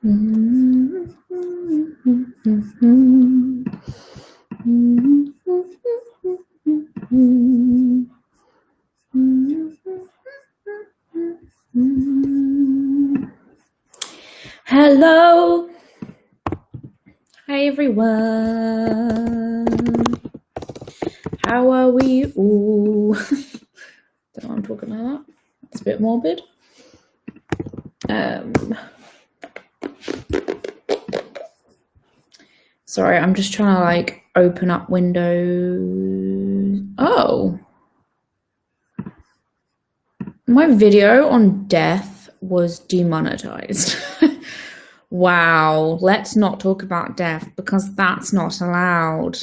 Hello. Hi everyone. How are we all? Don't know why I'm talking like that. It's a bit morbid. Sorry, I'm just trying to like open up Windows. Oh. My video on death was demonetized. Wow, let's not talk about death because that's not allowed.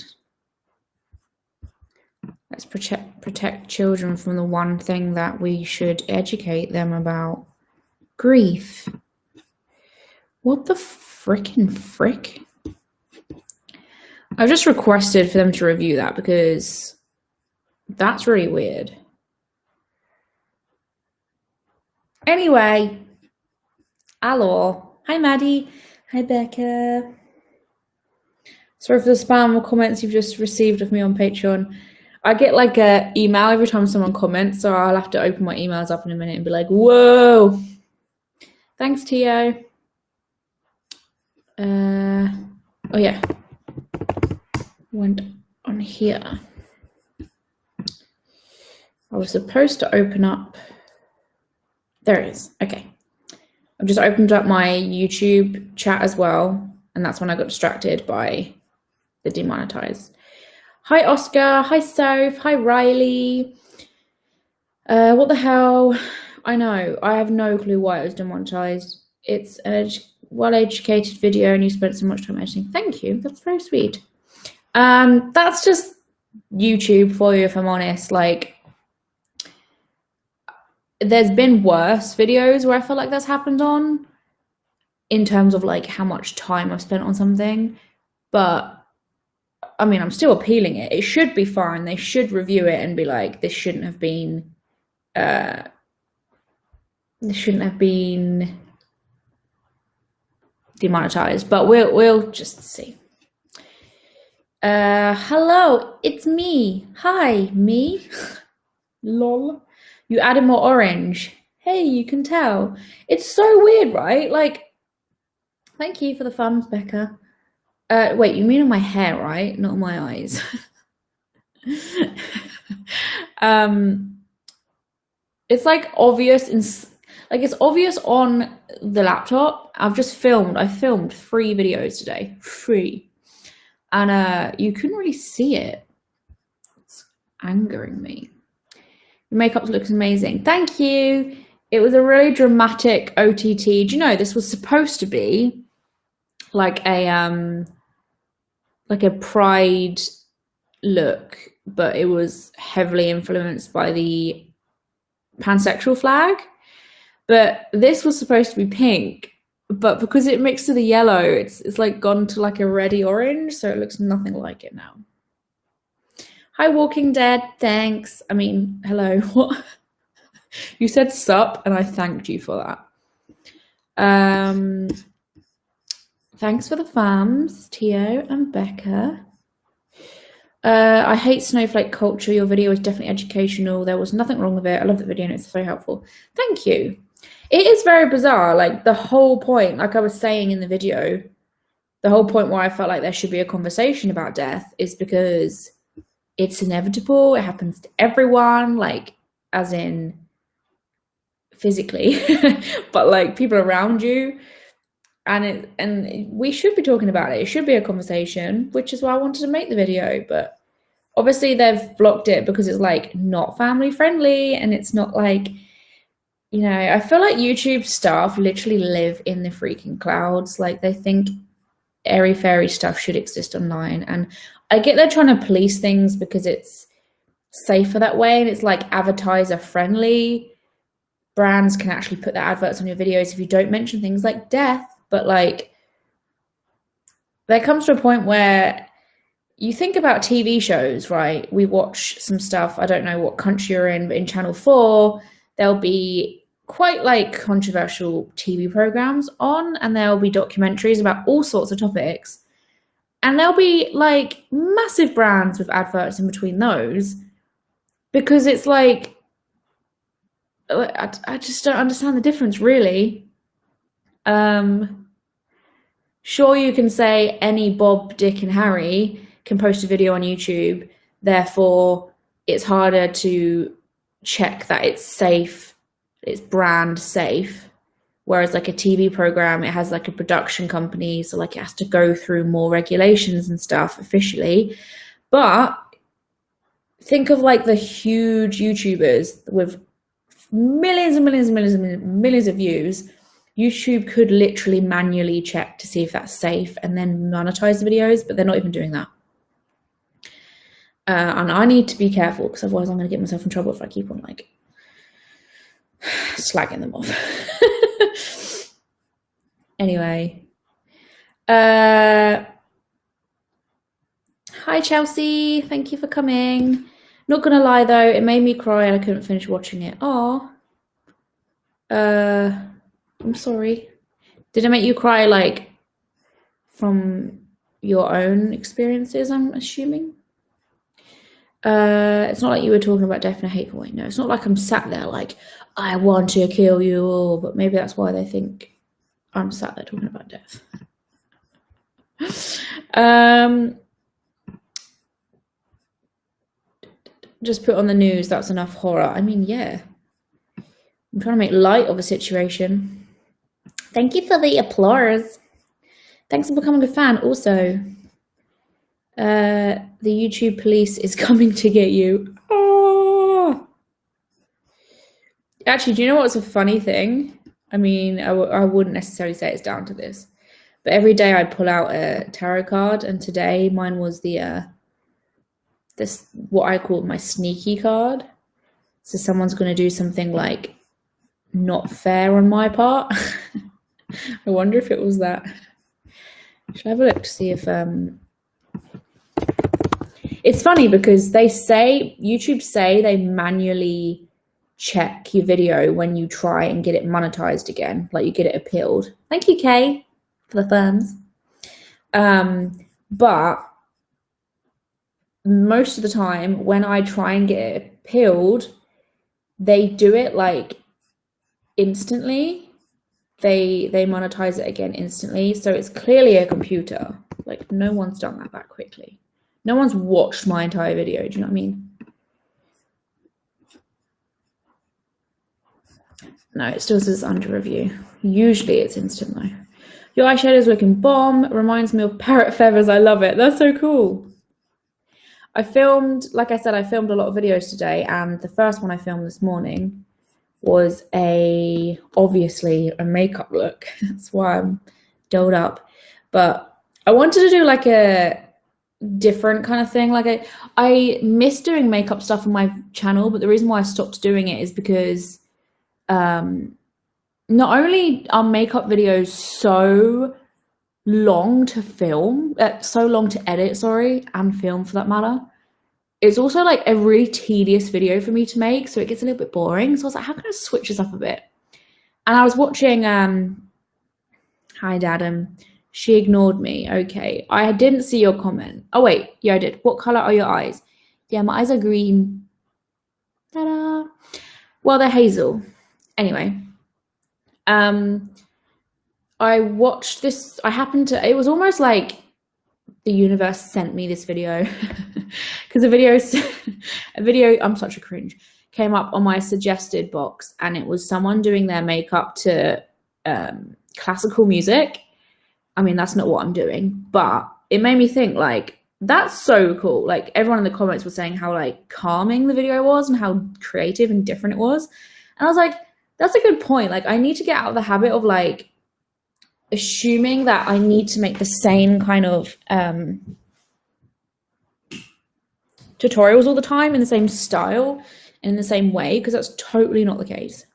Let's protect children from the one thing that we should educate them about. Grief. What the frickin' frick? I've just requested for them to review that because that's really weird. Anyway, hello. Hi, Maddie. Hi, Becca. Sorry for the spam or comments you've just received of me on Patreon. I get like an email every time someone comments, so I'll have to open my emails up in a minute and be like, whoa. Thanks, Tio. Oh, yeah. Went on here. I was supposed to open up. There it is. Okay. I've just opened up my YouTube chat as well, and that's when I got distracted by the demonetized. Hi, Oscar. Hi, Soph. Hi, Riley. What the hell? I know. I have no clue why it was demonetized. It's a well-educated video, and you spent so much time editing. Thank you. That's very sweet. That's just YouTube for you, if I'm honest. Like, there's been worse videos where I feel like that's happened on in terms of like how much time I've spent on something. But I mean, I'm still appealing it. It should be fine. They should review it and be like, this shouldn't have been demonetized, but we'll just see. Hello, it's me. Hi, me. Lol. You added more orange. Hey, you can tell. It's so weird, right? Like, thank you for the thumbs, Becca. Wait, you mean on my hair, right? Not on my eyes. It's like obvious it's obvious on the laptop. I filmed 3 videos today. 3. And you couldn't really see it. It's angering me. Your makeup looks amazing. Thank you. It was a really dramatic OTT. Do you know this was supposed to be like a pride look, but it was heavily influenced by the pansexual flag. But this was supposed to be pink, but because it mixed with the yellow, it's like gone to like a reddy orange, so it looks nothing like it now. Hi, Walking Dead. Thanks. I mean, hello. What? You said sup, and I thanked you for that. Thanks for the fams, Tio and Becca. I hate snowflake culture. Your video was definitely educational. There was nothing wrong with it. I love the video and it's so helpful. Thank you. It is very bizarre. Like the whole point, like I was saying in the video, the whole point why I felt like there should be a conversation about death is because it's inevitable. It happens to everyone, like as in physically, but like people around you. And we should be talking about it. It should be a conversation, which is why I wanted to make the video. But obviously they've blocked it because it's like not family friendly, and it's not like, you know, I feel like YouTube staff literally live in the freaking clouds. Like they think airy fairy stuff should exist online, and I get they're trying to police things because it's safer that way, and it's like advertiser friendly. Brands can actually put their adverts on your videos if you don't mention things like death. But like there comes to a point where you think about TV shows, right? We watch some stuff, I don't know what country you're in, but in Channel 4 there'll be quite like controversial TV programs on, and there'll be documentaries about all sorts of topics, and there'll be like massive brands with adverts in between those, because it's like I just don't understand the difference, really. Sure, you can say any Bob, Dick, and Harry can post a video on YouTube, therefore it's harder to check that it's safe, it's brand safe. Whereas like a TV program, it has like a production company, so like it has to go through more regulations and stuff officially. But think of like the huge YouTubers with millions and millions and millions and millions of views. YouTube could literally manually check to see if that's safe and then monetize the videos, but they're not even doing that. And I need to be careful, because otherwise I'm going to get myself in trouble if I keep on like slagging them off. Anyway. Hi, Chelsea. Thank you for coming. Not going to lie, though, it made me cry and I couldn't finish watching it. Oh. I'm sorry. Did it make you cry, like, from your own experiences, I'm assuming? It's not like you were talking about death in a hateful way. No, it's not like I'm sat there like, I want to kill you all, but maybe that's why they think I'm sat there talking about death. Just put on the news, that's enough horror. I mean, yeah. I'm trying to make light of a situation. Thank you for the applause. Thanks for becoming a fan. Also, the YouTube police is coming to get you. Oh. Actually, do you know what's a funny thing? I mean, I wouldn't necessarily say it's down to this, but every day I pull out a tarot card, and today mine was the this, what I call my sneaky card. So someone's going to do something like not fair on my part. I wonder if it was that. Should I have a look to see if it's funny, because they say, YouTube say they manually check your video when you try and get it monetized again, like you get it appealed. Thank you, Kay, for the thumbs. But most of the time when I try and get it appealed, they do it like instantly. They monetize it again instantly. So it's clearly a computer. Like, no one's done that quickly. No one's watched my entire video. Do you know what I mean? No, it still says under review. Usually it's instant though. Your eyeshadow's looking bomb. Reminds me of parrot feathers. I love it. That's so cool. I filmed, like I said, I filmed a lot of videos today, and the first one I filmed this morning was obviously a makeup look. That's why I'm dolled up. But I wanted to do like a different kind of thing. Like I miss doing makeup stuff on my channel, but the reason why I stopped doing it is because not only are makeup videos so long to film, so long to edit, sorry, and film for that matter, it's also like a really tedious video for me to make, so it gets a little bit boring. So I was like, how can I switch this up a bit? And I was watching hi Dadam. She ignored me. Okay, I didn't see your comment. Oh wait, yeah, I did. What color are your eyes? Yeah, my eyes are green. Ta-da. Well, they're hazel. Anyway, I watched this. It was almost like the universe sent me this video, because a video, I'm such a cringe, came up on my suggested box, and it was someone doing their makeup to classical music. I mean, that's not what I'm doing, but it made me think, like, that's so cool. Like, everyone in the comments was saying how like calming the video was and how creative and different it was. And I was like, that's a good point. Like, I need to get out of the habit of like assuming that I need to make the same kind of tutorials all the time in the same style and in the same way, because that's totally not the case.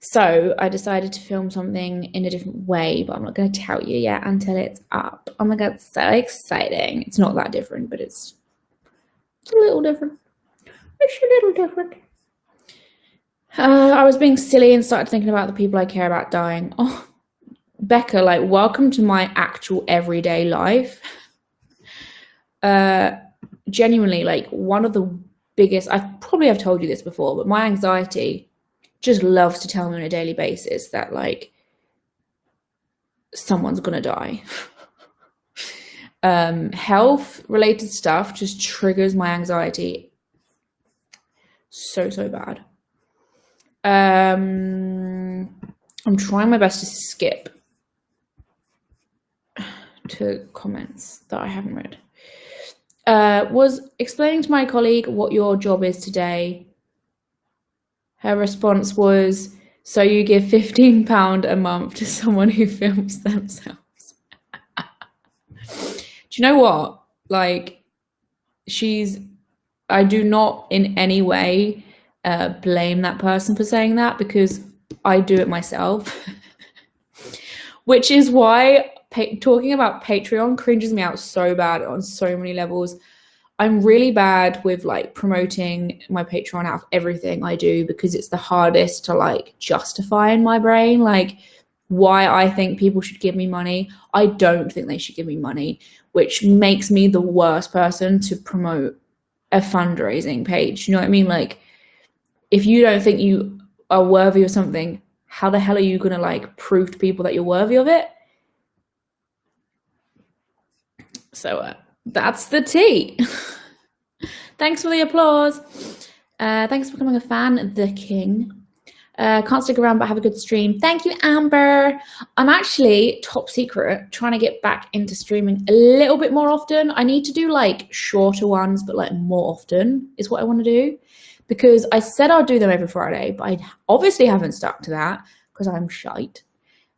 So I decided to film something in a different way, but I'm not going to tell you yet until it's up. Oh my god, so exciting. It's not that different, but it's a little different. It's a little different. I was being silly and started thinking about the people I care about dying. Oh, Becca, like, welcome to my actual everyday life. Genuinely, like, one of the biggest, I probably have told you this before, but my anxiety just loves to tell me on a daily basis that, like, someone's gonna die. Health related stuff just triggers my anxiety so bad. I'm trying my best to skip to comments that I haven't read. Was explaining to my colleague what your job is today. Her response was, so you give £15 a month to someone who films themselves. Do you know what? Like, I do not in any way blame that person for saying that, because I do it myself. Which is why talking about Patreon cringes me out so bad on so many levels. I'm really bad with like promoting my Patreon out of everything I do, because it's the hardest to like justify in my brain, like why I think people should give me money. I don't think they should give me money, which makes me the worst person to promote a fundraising page. You know what I mean? Like, if you don't think you are worthy of something, how the hell are you going to like prove to people that you're worthy of it? So that's the tea. Thanks for the applause. Thanks for becoming a fan, the king. Can't stick around, but have a good stream. Thank you, Amber. I'm actually, top secret, trying to get back into streaming a little bit more often. I need to do like shorter ones, but like more often is what I want to do, because I said I'll do them every Friday, but I obviously haven't stuck to that because I'm shite.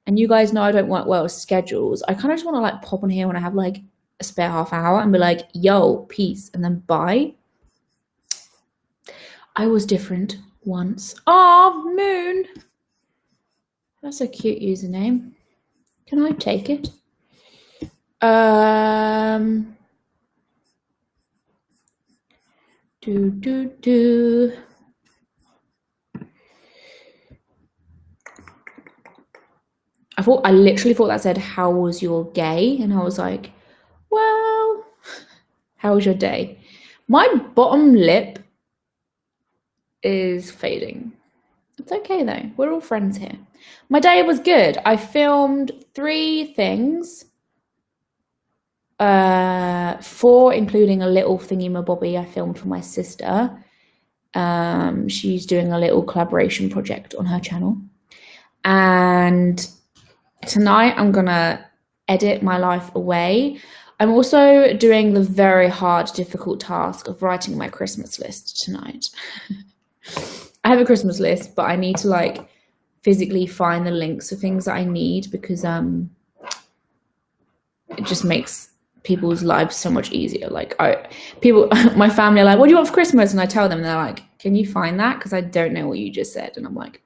And you guys know I don't work well with schedules. I kind of just want to like pop on here when I have like a spare half hour and be like, yo, peace, and then bye. I was different once. Oh, Moon. That's a cute username. Can I take it? I literally thought that said, how was your gay? And I was like, well, how was your day? My bottom lip is fading. It's okay though. We're all friends here. My day was good. I filmed 3 things. 4, including a little thingy-mabobby I filmed for my sister. She's doing a little collaboration project on her channel. And tonight I'm gonna edit my life away. I'm also doing the very hard, difficult task of writing my Christmas list tonight. I have a Christmas list, but I need to like physically find the links for things that I need, because it just makes people's lives so much easier. Like my family are like, what do you want for Christmas? And I tell them, and they're like, can you find that? Because I don't know what you just said. And I'm like,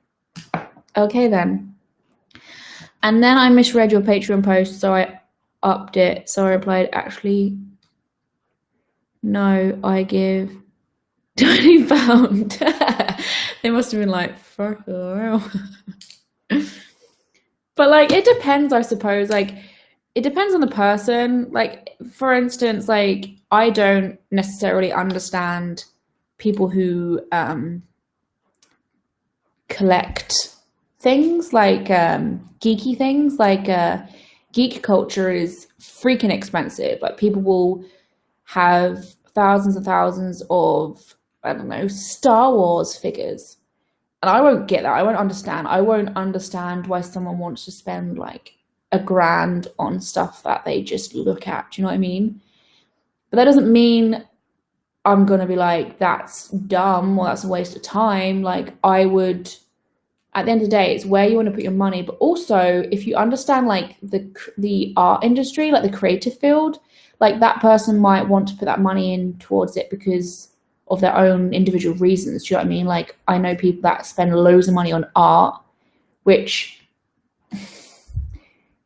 okay then. And then I misread your Patreon post, so I upped it. So I replied, actually, no, I give £20. They must have been like, fuck off. But like, it depends, I suppose. Like, it depends on the person. Like, for instance, like, I don't necessarily understand people who collect things, like geeky things. Like, geek culture is freaking expensive. Like, people will have thousands and thousands of, I don't know, Star Wars figures. And I won't get that. I won't understand. I won't understand why someone wants to spend like $1,000 on stuff that they just look at. Do you know what I mean? But that doesn't mean I'm going to be like, that's dumb or that's a waste of time. Like, I would, at the end of the day, it's where you want to put your money. But also, if you understand like the art industry, like the creative field, like that person might want to put that money in towards it because of their own individual reasons. Do you know what I mean? Like, I know people that spend loads of money on art, which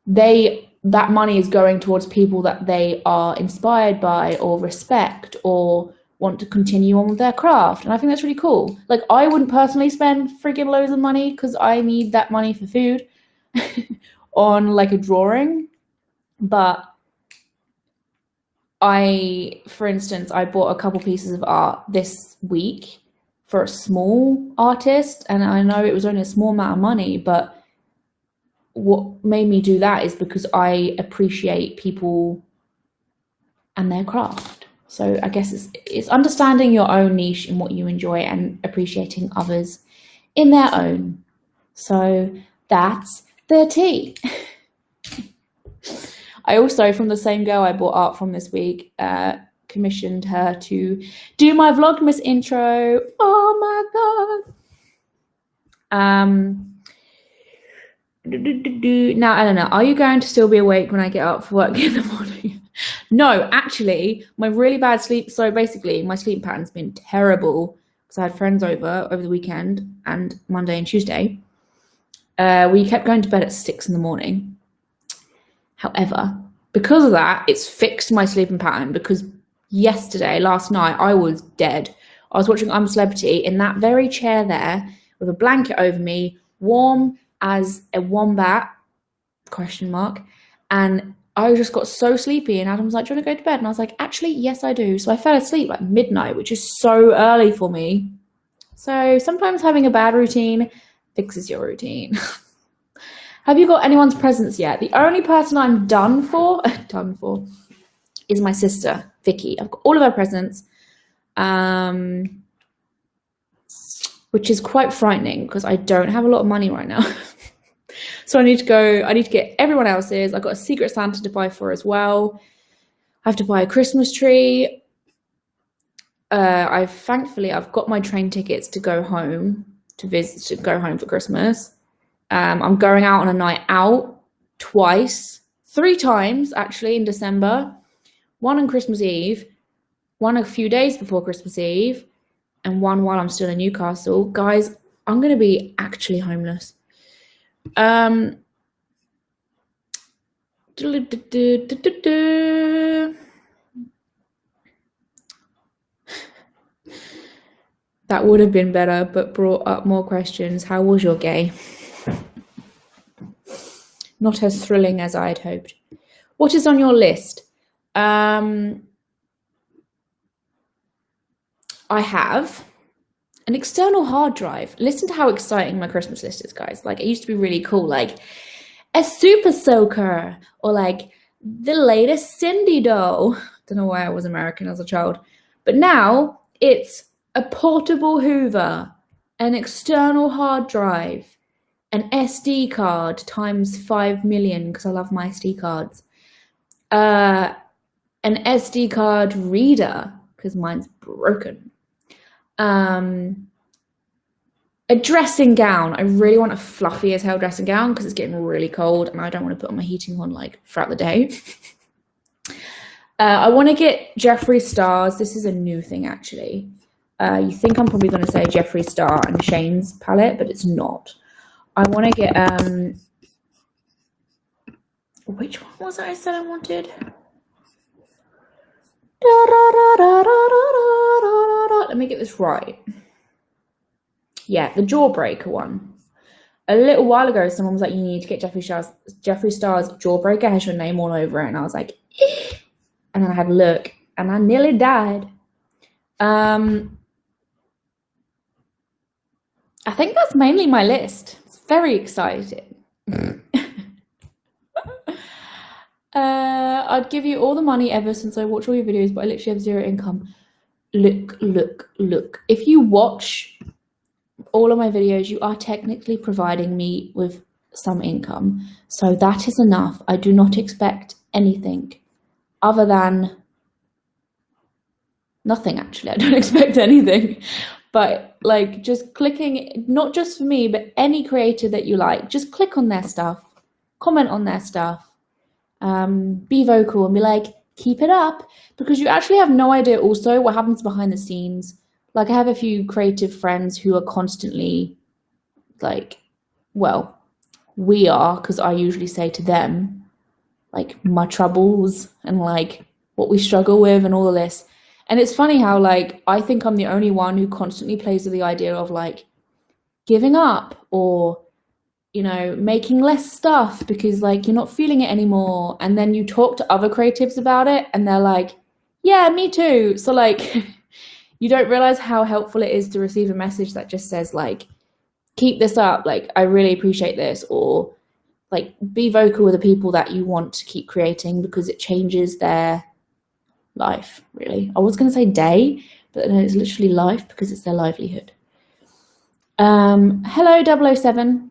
that money is going towards people that they are inspired by or respect or want to continue on with their craft. And I think that's really cool. Like, I wouldn't personally spend freaking loads of money because I need that money for food on like a drawing. But for instance, I bought a couple pieces of art this week for a small artist, and I know it was only a small amount of money, but what made me do that is because I appreciate people and their craft. So I guess it's understanding your own niche and what you enjoy and appreciating others in their own. So that's the tea. I also, from the same girl I bought art from this week, commissioned her to do my Vlogmas intro. Oh my god. Now, Eleanor, are you going to still be awake when I get up for work in the morning? No, actually, my really bad sleep. So basically, my sleep pattern's been terrible because I had friends over the weekend and Monday and Tuesday. We kept going to bed at 6 in the morning. However, because of that, it's fixed my sleeping pattern because last night, I was dead. I was watching I'm a Celebrity in that very chair there with a blanket over me, warm as a wombat, ? And I just got so sleepy, and Adam was like, do you want to go to bed? And I was like, actually, yes, I do. So I fell asleep like midnight, which is so early for me. So sometimes having a bad routine fixes your routine. Have you got anyone's presents yet? The only person I'm done for is my sister, Vicky. I've got all of her presents, which is quite frightening because I don't have a lot of money right now. So I need to get everyone else's. I've got a Secret Santa to buy for as well. I have to buy a Christmas tree. Thankfully I've got my train tickets to go home for Christmas. I'm going out on a night out three times actually in December. One on Christmas Eve, one a few days before Christmas Eve, and one while I'm still in Newcastle. Guys, I'm going to be actually homeless. That would have been better, but brought up more questions. How was your gay? Not as thrilling as I had hoped. What is on your list? I have an external hard drive. Listen to how exciting my Christmas list is, guys. Like, it used to be really cool, like a super soaker or like the latest Cindy doll. Don't know why I was American as a child, but now it's a portable Hoover, an external hard drive, an SD card times 5 million because I love my SD cards, an SD card reader because mine's broken, a dressing gown. I really want a fluffy as hell dressing gown because it's getting really cold and I don't want to put on my heating on like throughout the day. I want to get Jeffree Star's. This is a new thing actually. You think I'm probably going to say Jeffree Star and Shane's palette, but it's not. I want to get which one was it I said I wanted? Let me get this right. Yeah, the Jawbreaker one. A little while ago, someone was like, you need to get Jeffree Star's Jawbreaker, has your name all over it. And I was like, eh. And then I had a look and I nearly died. I think that's mainly my list. It's very exciting. I'd give you all the money ever since I watch all your videos, but I literally have zero income. Look. If you watch all of my videos, you are technically providing me with some income. So that is enough. I do not expect anything other than nothing, actually. I don't expect anything. But like just clicking, not just for me, but any creator that you like, just click on their stuff, comment on their stuff, be vocal and be like, keep it up, because you actually have no idea also what happens behind the scenes. Like, I have a few creative friends who are constantly like, well, we are, because I usually say to them like my troubles and like what we struggle with and all of this. And it's funny how like I think I'm the only one who constantly plays with the idea of like giving up or, you know, making less stuff because like you're not feeling it anymore. And then you talk to other creatives about it and they're like, yeah, me too. So like you don't realize how helpful it is to receive a message that just says like, keep this up, like I really appreciate this, or like be vocal with the people that you want to keep creating because it changes their life, really. I was going to say day, but no, it's literally life because it's their livelihood. Hello 007.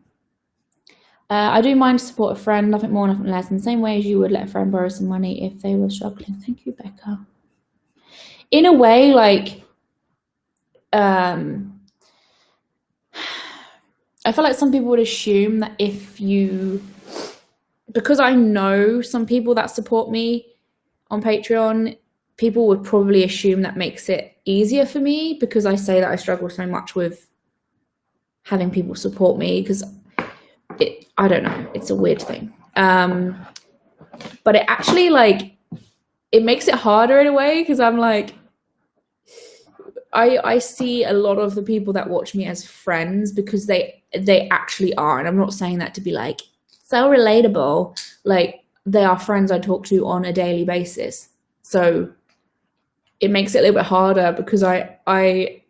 I do mind to support a friend, nothing more, nothing less, in the same way as you would let a friend borrow some money if they were struggling. Thank you, Becca. In a way, like, I feel like some people would assume that if you, because I know some people that support me on Patreon, people would probably assume that makes it easier for me because I say that I struggle so much with having people support me because I don't know, it's a weird thing. But it actually like, it makes it harder in a way because I'm like, I see a lot of the people that watch me as friends because they actually are. And I'm not saying that to be like, so relatable. Like they are friends I talk to on a daily basis. So it makes it a little bit harder because the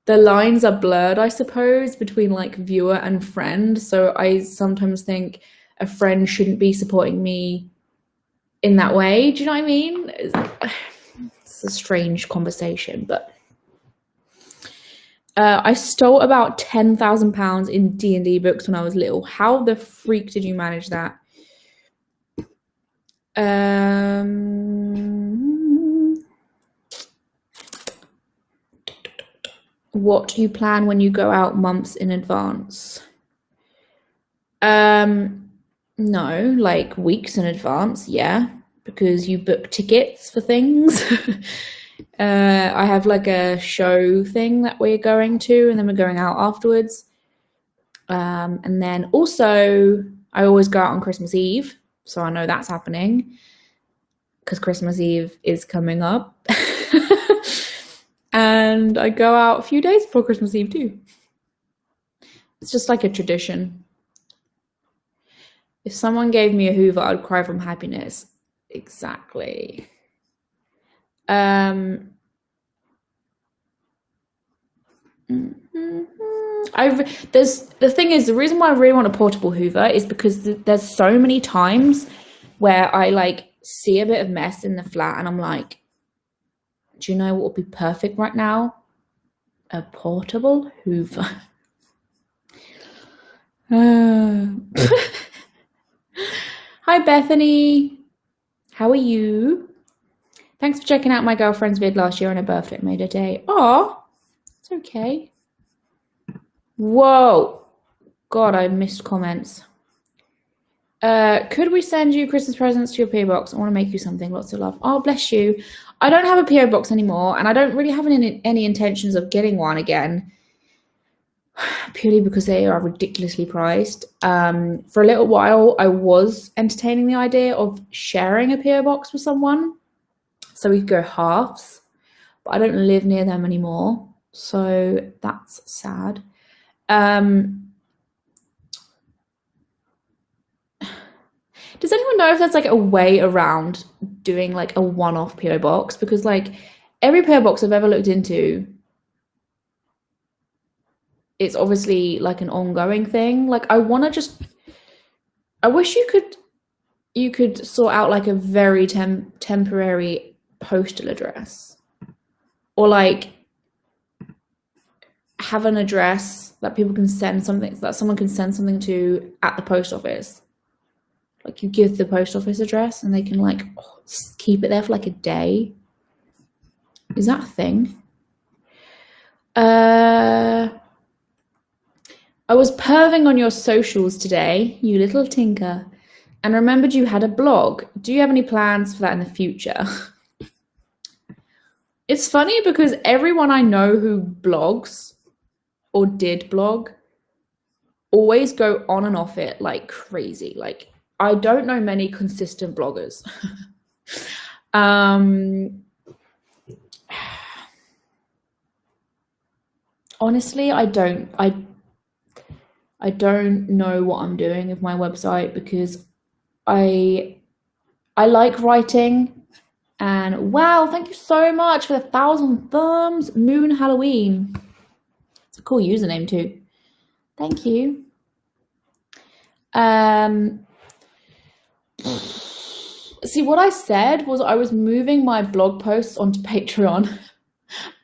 lines are blurred, I suppose, between like viewer and friend. So I sometimes think a friend shouldn't be supporting me in that way. Do you know what I mean? It's a strange conversation, but I stole about £10,000 in D&D books when I was little. How the freak did you manage that? What do you plan when you go out months in advance? No, like weeks in advance, yeah, because you book tickets for things. I have like a show thing that we're going to, and then we're going out afterwards. And then also, I always go out on Christmas Eve, so I know that's happening because Christmas Eve is coming up. And I go out a few days before Christmas Eve too. It's just like a tradition. If someone gave me a Hoover, I'd cry from happiness. Exactly. The thing is, the reason why I really want a portable Hoover is because there's so many times where I like see a bit of mess in the flat and I'm like, do you know what would be perfect right now? A portable Hoover. Hi, Bethany. How are you? Thanks for checking out my girlfriend's vid last year on her birthday. It made her day. Oh, it's okay. Whoa. God, I missed comments. Could we send you Christmas presents to your PO box? I want to make you something. Lots of love. Oh, bless you. I don't have a PO box anymore, and I don't really have any intentions of getting one again, purely because they are ridiculously priced. For a little while, I was entertaining the idea of sharing a PO box with someone, so we could go halves, but I don't live near them anymore, so that's sad. Does anyone know if there's like a way around doing like a one-off PO box? Because like every PO box I've ever looked into, it's obviously like an ongoing thing. Like I wish you could sort out like a very temporary postal address, or like have an address that people can send something, that someone can send something to at the post office. Like you give the post office address and they can like keep it there for like a day. Is that a thing? I was perving on your socials today, you little tinker, and remembered you had a blog. Do you have any plans for that in the future? It's funny because everyone I know who blogs or did blog always go on and off it like crazy. Like I don't know many consistent bloggers. Honestly, I don't know what I'm doing with my website because I like writing. And wow, thank you so much for the 1,000 thumbs. Moon Halloween. It's a cool username too. Thank you. See, what I said was I was moving my blog posts onto Patreon,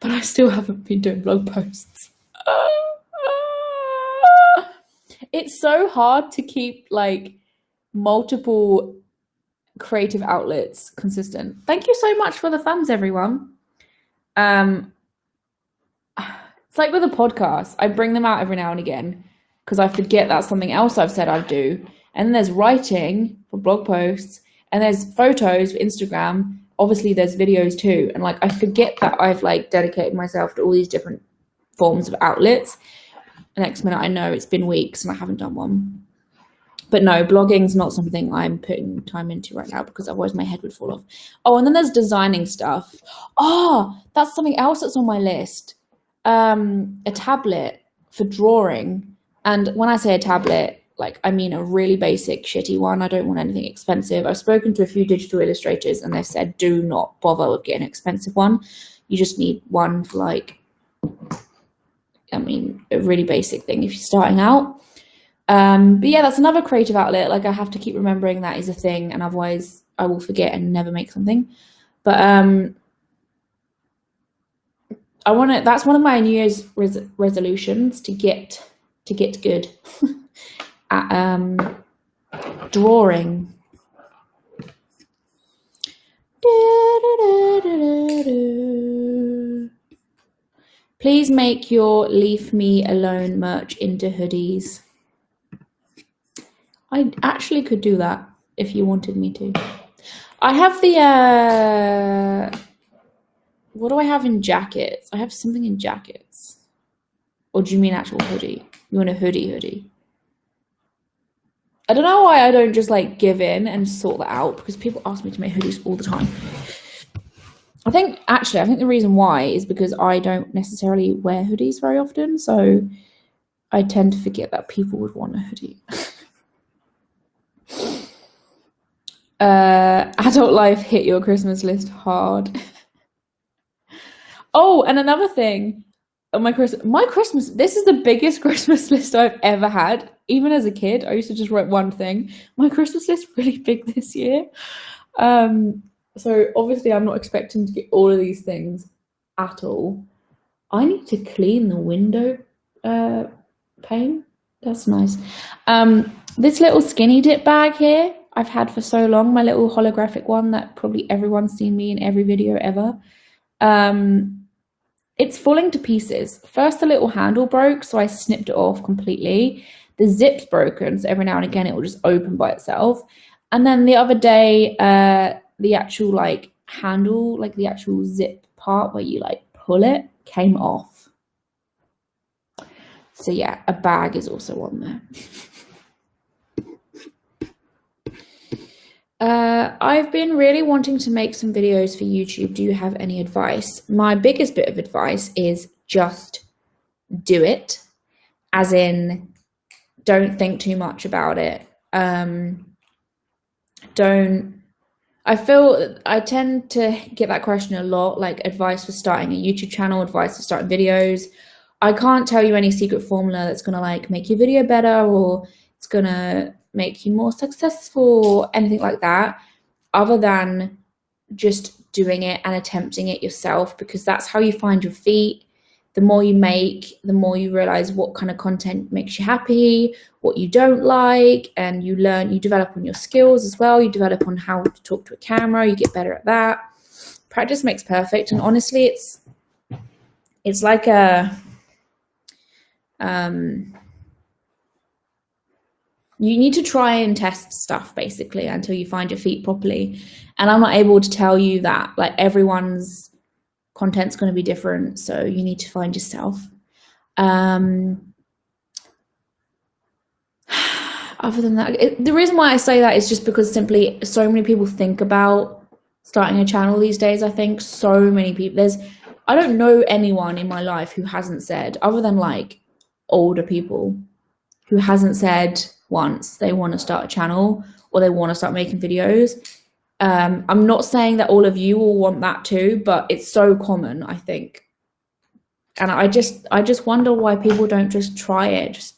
but I still haven't been doing blog posts. It's so hard to keep like multiple creative outlets consistent. Thank you so much for the thumbs, everyone. It's like with a podcast, I bring them out every now and again because I forget that's something else I've said I'd do. And then there's writing for blog posts, and there's photos for Instagram. Obviously, there's videos too. And like I forget that I've like dedicated myself to all these different forms of outlets. The next minute I know it's been weeks and I haven't done one. But no, blogging's not something I'm putting time into right now because otherwise my head would fall off. Oh, and then there's designing stuff. Oh, that's something else that's on my list. A tablet for drawing. And when I say a tablet, like I mean a really basic, shitty one. I don't want anything expensive. I've spoken to a few digital illustrators and they've said, do not bother with getting an expensive one. You just need one for like, I mean, a really basic thing if you're starting out. But yeah, that's another creative outlet. Like I have to keep remembering that is a thing, and otherwise I will forget and never make something. But I want to. That's one of my New Year's resolutions to get good at drawing. Please make your Leave Me Alone merch into hoodies. I actually could do that if you wanted me to. I have the, what do I have in jackets? I have something in jackets. Or do you mean actual hoodie? You want a hoodie? I don't know why I don't just like give in and sort that out because people ask me to make hoodies all the time. I think the reason why is because I don't necessarily wear hoodies very often. So I tend to forget that people would want a hoodie. Adult life hit your Christmas list hard. Oh, and another thing, my Christmas, this is the biggest Christmas list I've ever had. Even as a kid, I used to just write one thing. My Christmas list really big this year. So obviously I'm not expecting to get all of these things at all. I need to clean the window pane. That's nice. This little skinny dip bag here, I've had for so long, my little holographic one that probably everyone's seen me in every video ever. It's falling to pieces. First, the little handle broke, so I snipped it off completely. The zip's broken, so every now and again it will just open by itself. And then the other day, the actual like handle, like the actual zip part where you like pull it, came off. So yeah, a bag is also on there. I've been really wanting to make some videos for YouTube. Do you have any advice? My biggest bit of advice is just do it. As in, don't think too much about it. I tend to get that question a lot, like advice for starting a YouTube channel, advice for starting videos. I can't tell you any secret formula that's gonna like make your video better or it's gonna make you more successful or anything like that, other than just doing it and attempting it yourself, because that's how you find your feet. The more you make, the more you realize what kind of content makes you happy, what you don't like, and you develop on your skills as well. You develop on how to talk to a camera, you get better at that. Practice makes perfect, and honestly, it's like a you need to try and test stuff basically until you find your feet properly. And I'm not able to tell you that, like everyone's content's going to be different, so you need to find yourself. Other than that, the reason why I say that is just because simply so many people think about starting a channel these days. I think so many people, I don't know anyone in my life who hasn't said, other than like older people, who hasn't said once they want to start a channel or they want to start making videos. I'm not saying that all of you will want that too, but it's so common, I think. And I just wonder why people don't just try it. Just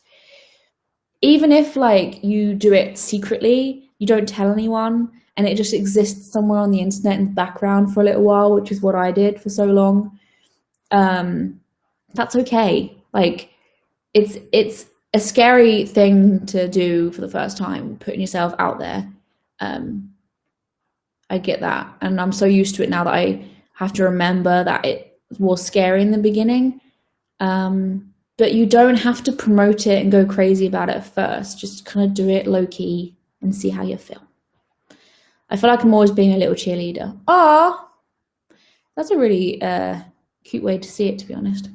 even if like you do it secretly, you don't tell anyone, and it just exists somewhere on the internet in the background for a little while, which is what I did for so long. That's okay. Like it's a scary thing to do for the first time, putting yourself out there. I get that, and I'm so used to it now that I have to remember that it was scary in the beginning. But you don't have to promote it and go crazy about it at first. Just kind of do it low key and see how you feel. I feel like I'm always being a little cheerleader. Ah, that's a really cute way to see it, to be honest.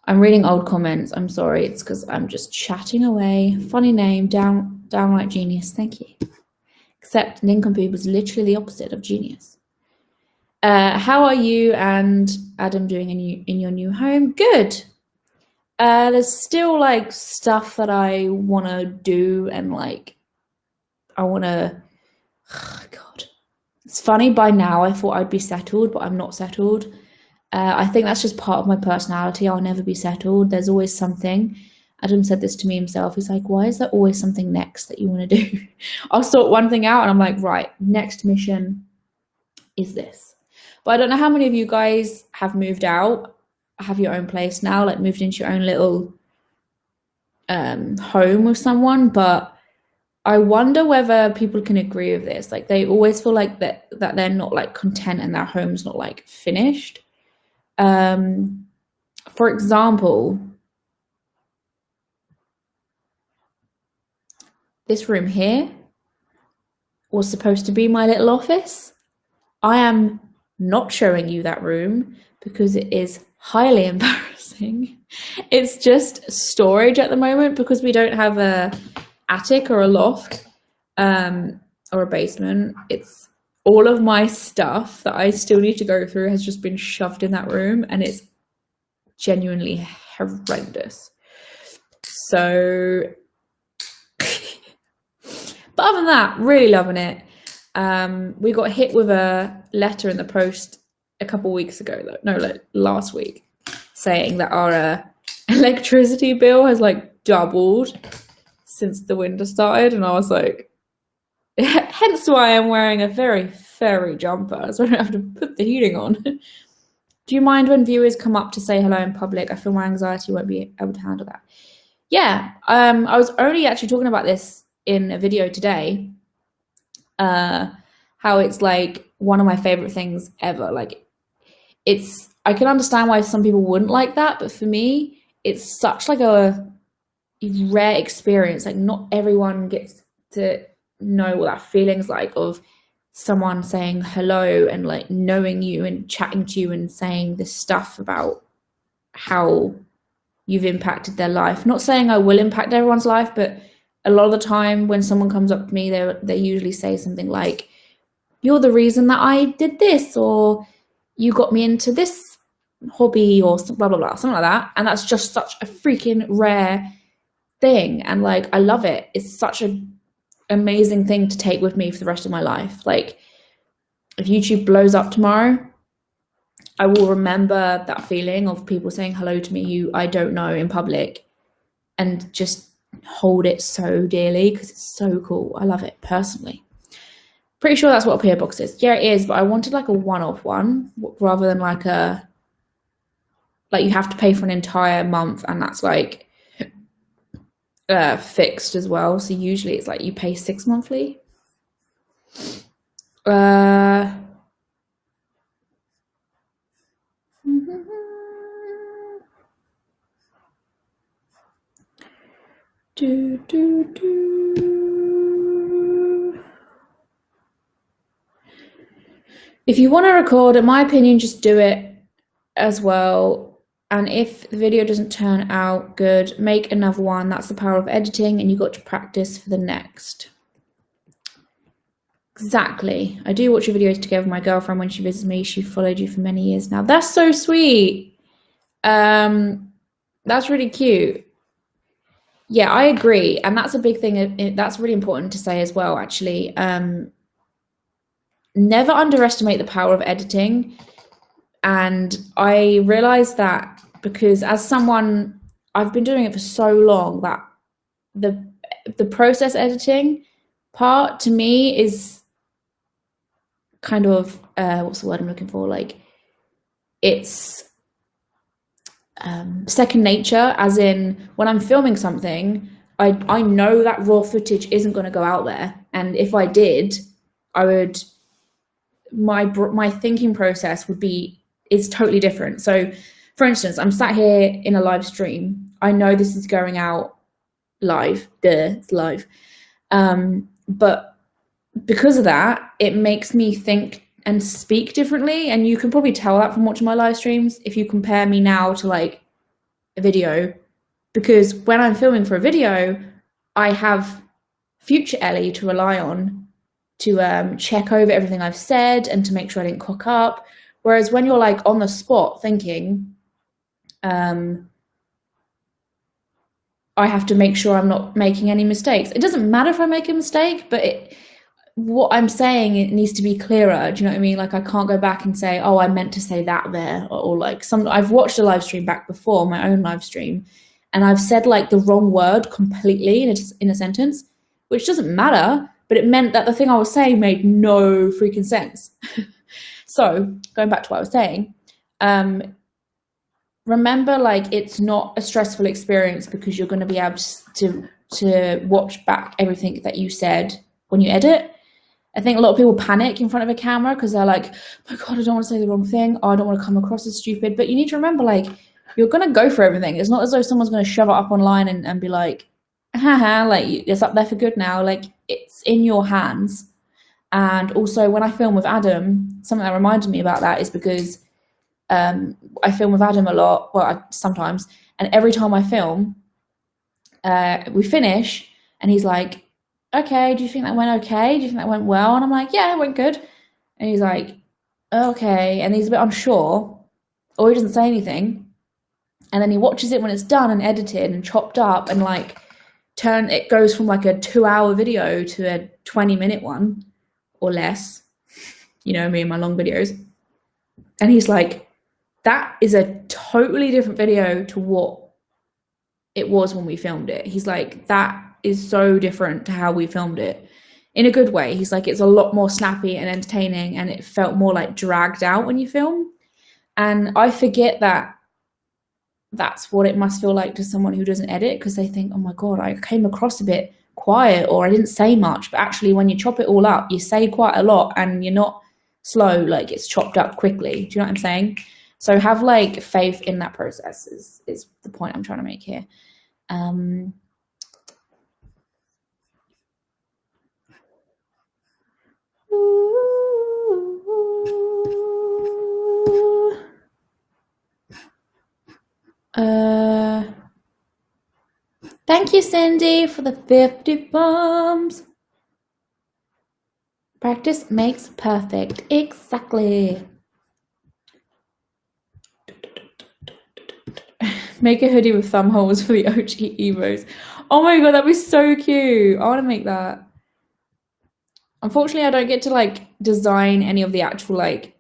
I'm reading old comments. I'm sorry. It's because I'm just chatting away. Funny name, downright genius. Thank you. Except nincompoop was literally the opposite of genius. How are you and Adam doing in your new home? Good. There's still like stuff that I want to do, and like I want to. Oh, God, it's funny. By now, I thought I'd be settled, but I'm not settled. I think that's just part of my personality. I'll never be settled. There's always something. Adam said this to me himself. He's like, why is there always something next that you want to do? I'll sort one thing out and I'm like, right, next mission is this. But I don't know how many of you guys have moved out, have your own place now, like moved into your own little home with someone. But I wonder whether people can agree with this. Like they always feel like that they're not like content and their home's not like finished. For example, this room here was supposed to be my little office. I am not showing you that room because it is highly embarrassing. It's just storage at the moment because we don't have a attic or a loft or a basement. It's all of my stuff that I still need to go through has just been shoved in that room, and it's genuinely horrendous. So but other than that, really loving it. We got hit with a letter in the post a couple weeks ago, like last week, saying that our electricity bill has like doubled since the winter started, and I was like, hence why I'm wearing a very furry jumper, so I don't have to put the heating on. Do you mind when viewers come up to say hello in public? I feel my anxiety won't be able to handle that. Yeah, I was only actually talking about this in a video today, how it's like one of my favorite things ever. Like I can understand why some people wouldn't like that, but for me, it's such like a rare experience. Like not everyone gets to know what that feeling's like of someone saying hello and like knowing you and chatting to you and saying this stuff about how you've impacted their life. Not saying I will impact everyone's life, but a lot of the time when someone comes up to me, they usually say something like, you're the reason that I did this, or you got me into this hobby, or blah, blah, blah, something like that. And that's just such a freaking rare thing. And like, I love it. It's such an amazing thing to take with me for the rest of my life. Like if YouTube blows up tomorrow, I will remember that feeling of people saying hello to me who I don't know in public, and just hold it so dearly because it's so cool. I love it personally. Pretty sure that's what a PO box is. Yeah, it is, but I wanted like a one-off one rather than like you have to pay for an entire month, and that's like fixed as well. So usually it's like you pay 6 monthly. If you want to record, in my opinion, just do it as well. And if the video doesn't turn out good, make another one. That's the power of editing, and you got to practice for the next. Exactly. I do watch your videos together with my girlfriend when she visits me. She followed you for many years now. That's so sweet. That's really cute. Yeah, I agree. And that's a big thing. That's really important to say as well, actually. Never underestimate the power of editing. And I realized that because as someone, I've been doing it for so long that the process editing part to me is kind of what's the word I'm looking for? Like it's second nature, as in when I'm filming something, I know that raw footage isn't going to go out there, and if I did, I would my thinking process is totally different. So, for instance, I'm sat here in a live stream. I know this is going out live. It's live. But because of that, it makes me think and speak differently. And you can probably tell that from watching my live streams if you compare me now to like a video. Because when I'm filming for a video, I have future Ellie to rely on to check over everything I've said and to make sure I didn't cock up. Whereas when you're like on the spot thinking, I have to make sure I'm not making any mistakes. It doesn't matter if I make a mistake, but what I'm saying, it needs to be clearer. Do you know what I mean? Like I can't go back and say, oh, I meant to say that there, or like I've watched a live stream back before, my own live stream, and I've said like the wrong word completely in a sentence, which doesn't matter, but it meant that the thing I was saying made no freaking sense. So going back to what I was saying, remember, like it's not a stressful experience because you're going to be able to watch back everything that you said when you edit. I think a lot of people panic in front of a camera because they're like, oh my God, I don't want to say the wrong thing. Oh, I don't want to come across as stupid. But you need to remember, like, you're going to go for everything. It's not as though someone's going to shove it up online and be like, haha, like it's up there for good now. Like it's in your hands. And also when I film with Adam, something that reminded me about that is because I film with Adam a lot, well, sometimes, and every time I film, we finish and he's like, okay, do you think that went okay? Do you think that went well? And I'm like, yeah, it went good. And he's like, okay. And he's a bit unsure, or he doesn't say anything. And then he watches it when it's done and edited and chopped up, and like it goes from like a 2-hour video to a 20-minute one or less. You know me and my long videos. And he's like, that is a totally different video to what it was when we filmed it. He's like, that is so different to how we filmed it, in a good way. He's like, it's a lot more snappy and entertaining, and it felt more like dragged out when you film. And I forget that that's what it must feel like to someone who doesn't edit, because they think, oh my God, I came across a bit quiet, or I didn't say much. But actually, when you chop it all up, you say quite a lot, and you're not slow, like it's chopped up quickly. Do you know what I'm saying? So have like faith in that process is the point I'm trying to make here. Thank you, Cindy, for the 50 bombs. Practice makes perfect. Exactly. Make a hoodie with thumb holes for the OG Evos. Oh my God, that'd be so cute. I want to make that. Unfortunately, I don't get to like design any of the actual like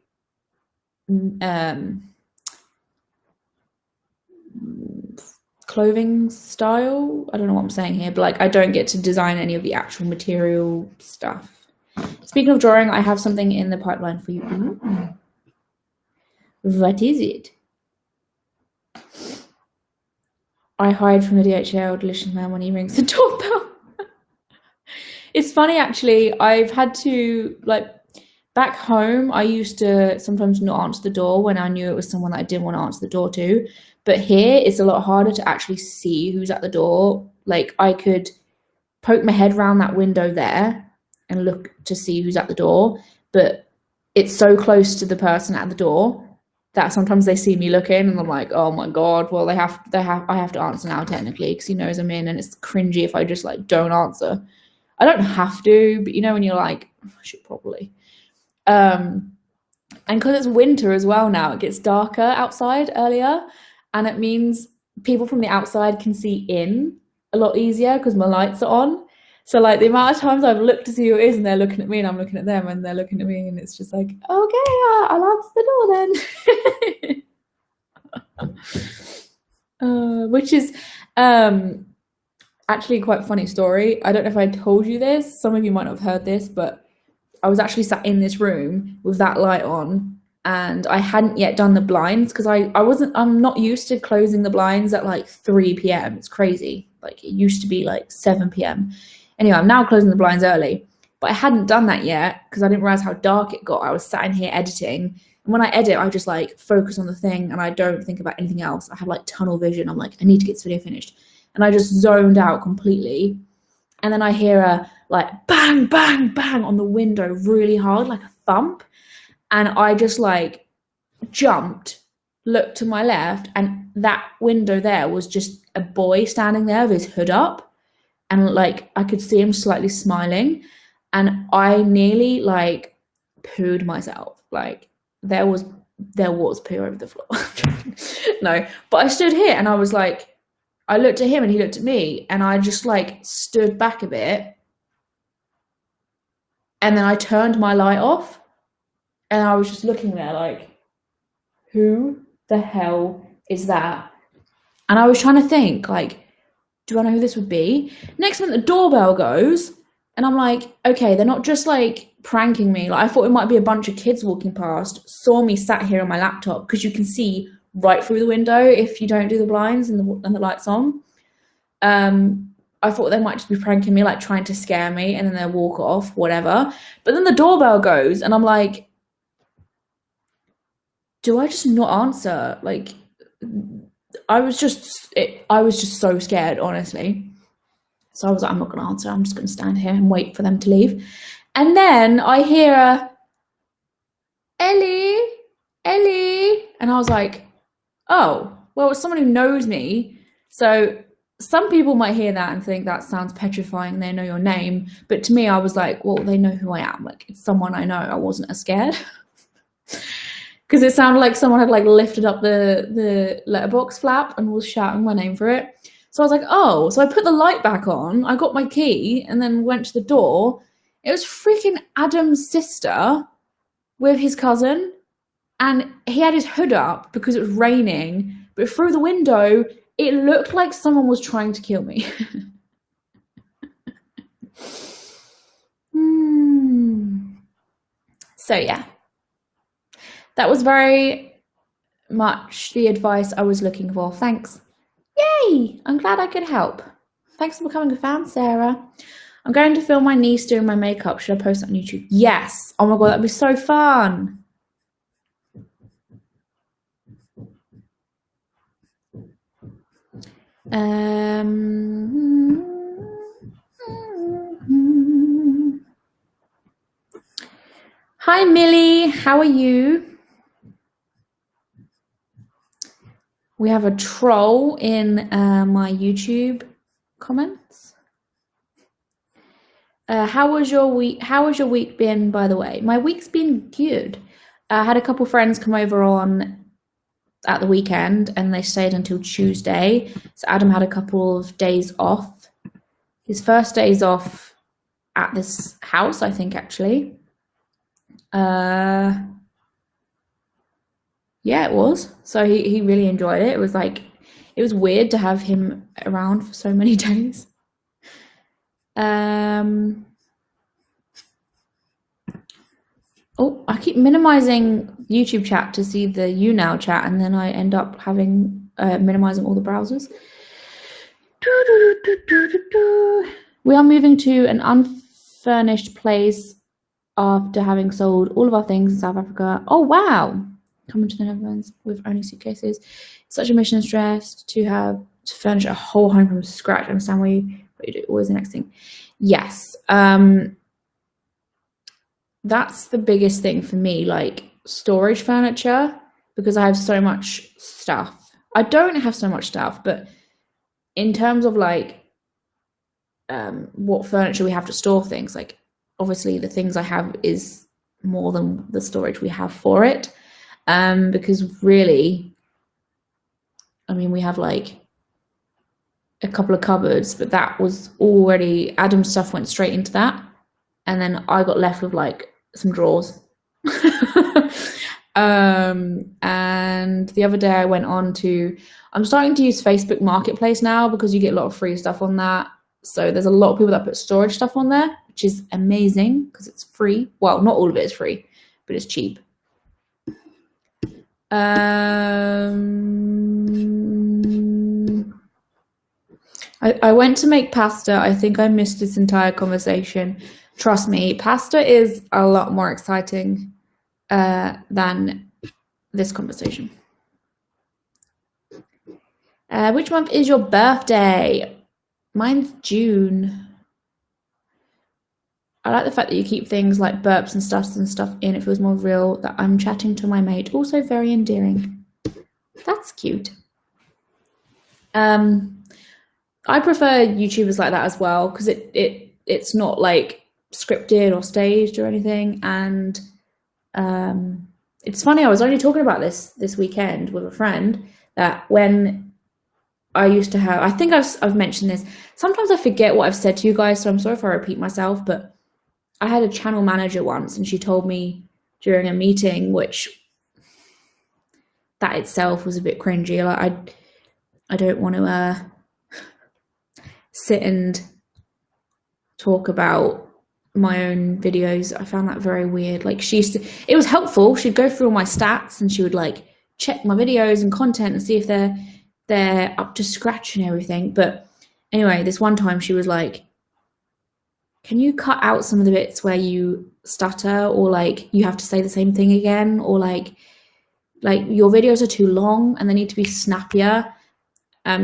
clothing style. I don't know what I'm saying here, but like I don't get to design any of the actual material stuff. Speaking of drawing, I have something in the pipeline for you. Ooh. What is it? I hide from the DHL delicious man when he rings the doorbell. It's funny, actually. I've had to, like, back home, I used to sometimes not answer the door when I knew it was someone that I didn't want to answer the door to. But here, it's a lot harder to actually see who's at the door. Like, I could poke my head around that window there and look to see who's at the door. But it's so close to the person at the door that sometimes they see me looking and I'm like, oh my God, well, I have to answer now technically because he knows I'm in, and it's cringy if I just like don't answer. I don't have to, but you know when you're like, I should probably. And because it's winter as well now, it gets darker outside earlier, and it means people from the outside can see in a lot easier because my lights are on. So like the amount of times I've looked to see who it is, and they're looking at me, and I'm looking at them, and they're looking at me, and it's just like, okay, I'll answer the door then. Which is actually a quite funny story. I don't know if I told you this. Some of you might not have heard this, but I was actually sat in this room with that light on, and I hadn't yet done the blinds because I'm not used to closing the blinds at like 3 p.m. It's crazy. Like it used to be like 7 p.m. Anyway, I'm now closing the blinds early, but I hadn't done that yet because I didn't realize how dark it got. I was sat in here editing, and when I edit, I just like focus on the thing and I don't think about anything else. I have like tunnel vision. I'm like, I need to get this video finished, and I just zoned out completely. And then I hear a like bang, bang, bang on the window really hard, like a thump. And I just like jumped, looked to my left, and that window there was just a boy standing there with his hood up. And like I could see him slightly smiling. And I nearly like pooed myself. Like there was poo over the floor. No, but I stood here and I was like, I looked at him and he looked at me, and I just like stood back a bit, and then I turned my light off, and I was just looking there like, who the hell is that? And I was trying to think like, do I know who this would be? Next minute the doorbell goes, and I'm like, okay, they're not just like pranking me. Like I thought it might be a bunch of kids walking past, saw me sat here on my laptop, because you can see right through the window if you don't do the blinds and the lights on. I thought they might just be pranking me, like trying to scare me, and then they'll walk off, whatever. But then the doorbell goes, and I'm like, do I just not answer? Like, I was just so scared, honestly. So I was like, I'm not going to answer. I'm just going to stand here and wait for them to leave. And then I hear a, Ellie, and I was like, oh, well, it's someone who knows me. So some people might hear that and think that sounds petrifying, they know your name. But to me, I was like, well, they know who I am. Like, it's someone I know. I wasn't as scared. Because it sounded like someone had like lifted up the letterbox flap and was shouting my name for it. So I was like, oh. So I put the light back on. I got my key and then went to the door. It was freaking Adam's sister with his cousin. And he had his hood up because it was raining. But through the window, it looked like someone was trying to kill me. So yeah, that was very much the advice I was looking for. Thanks. Yay! I'm glad I could help. Thanks for becoming a fan, Sarah. I'm going to film my niece doing my makeup. Should I post it on YouTube? Yes. Oh my god, that'd be so fun. Hi Millie, how are you? We have a troll in my YouTube comments. How was your week? How has your week been, by the way? My week's been good. I had a couple friends come over at the weekend, and they stayed until Tuesday. So Adam had a couple of days off. His first days off at this house, I think, actually. Yeah, it was. So he really enjoyed it. It was like, it was weird to have him around for so many days. Oh, I keep minimizing YouTube chat to see the YouNow chat, and then I end up having minimizing all the browsers. We are moving to an unfurnished place after having sold all of our things in South Africa. Oh wow! Coming to the Netherlands with only suitcases. It's such a mission and stress to have to furnish a whole home from scratch. I understand what you do. Always the next thing. Yes. That's the biggest thing for me, like storage furniture, because I have so much stuff. I don't have so much stuff, but in terms of like what furniture we have to store things. Like, obviously the things I have is more than the storage we have for it, because really, I mean, we have like a couple of cupboards, but that was already, Adam's stuff went straight into that, and then I got left with like some drawers. And the other day I went on to, I'm starting to use Facebook Marketplace now because you get a lot of free stuff on that. So there's a lot of people that put storage stuff on there, which is amazing because it's free. Well, not all of it is free, but it's cheap. I went to make pasta. I think I missed this entire conversation. Trust me, pasta is a lot more exciting than this conversation. Which month is your birthday? Mine's June. I like the fact that you keep things like burps and stuff in. It feels more real that I'm chatting to my mate. Also very endearing. That's cute. I prefer YouTubers like that as well because it's not like scripted or staged or anything. And it's funny, I was only talking about this weekend with a friend that when I used to have, I think I've mentioned this. Sometimes I forget what I've said to you guys, so I'm sorry if I repeat myself, but I had a channel manager once and she told me during a meeting, which that itself was a bit cringy. Like I don't want to sit and talk about my own videos. I found that very weird. Like it was helpful. She'd go through all my stats and she would like check my videos and content and see if they're up to scratch and everything. But anyway, this one time she was like, can you cut out some of the bits where you stutter or like you have to say the same thing again, or like your videos are too long and they need to be snappier.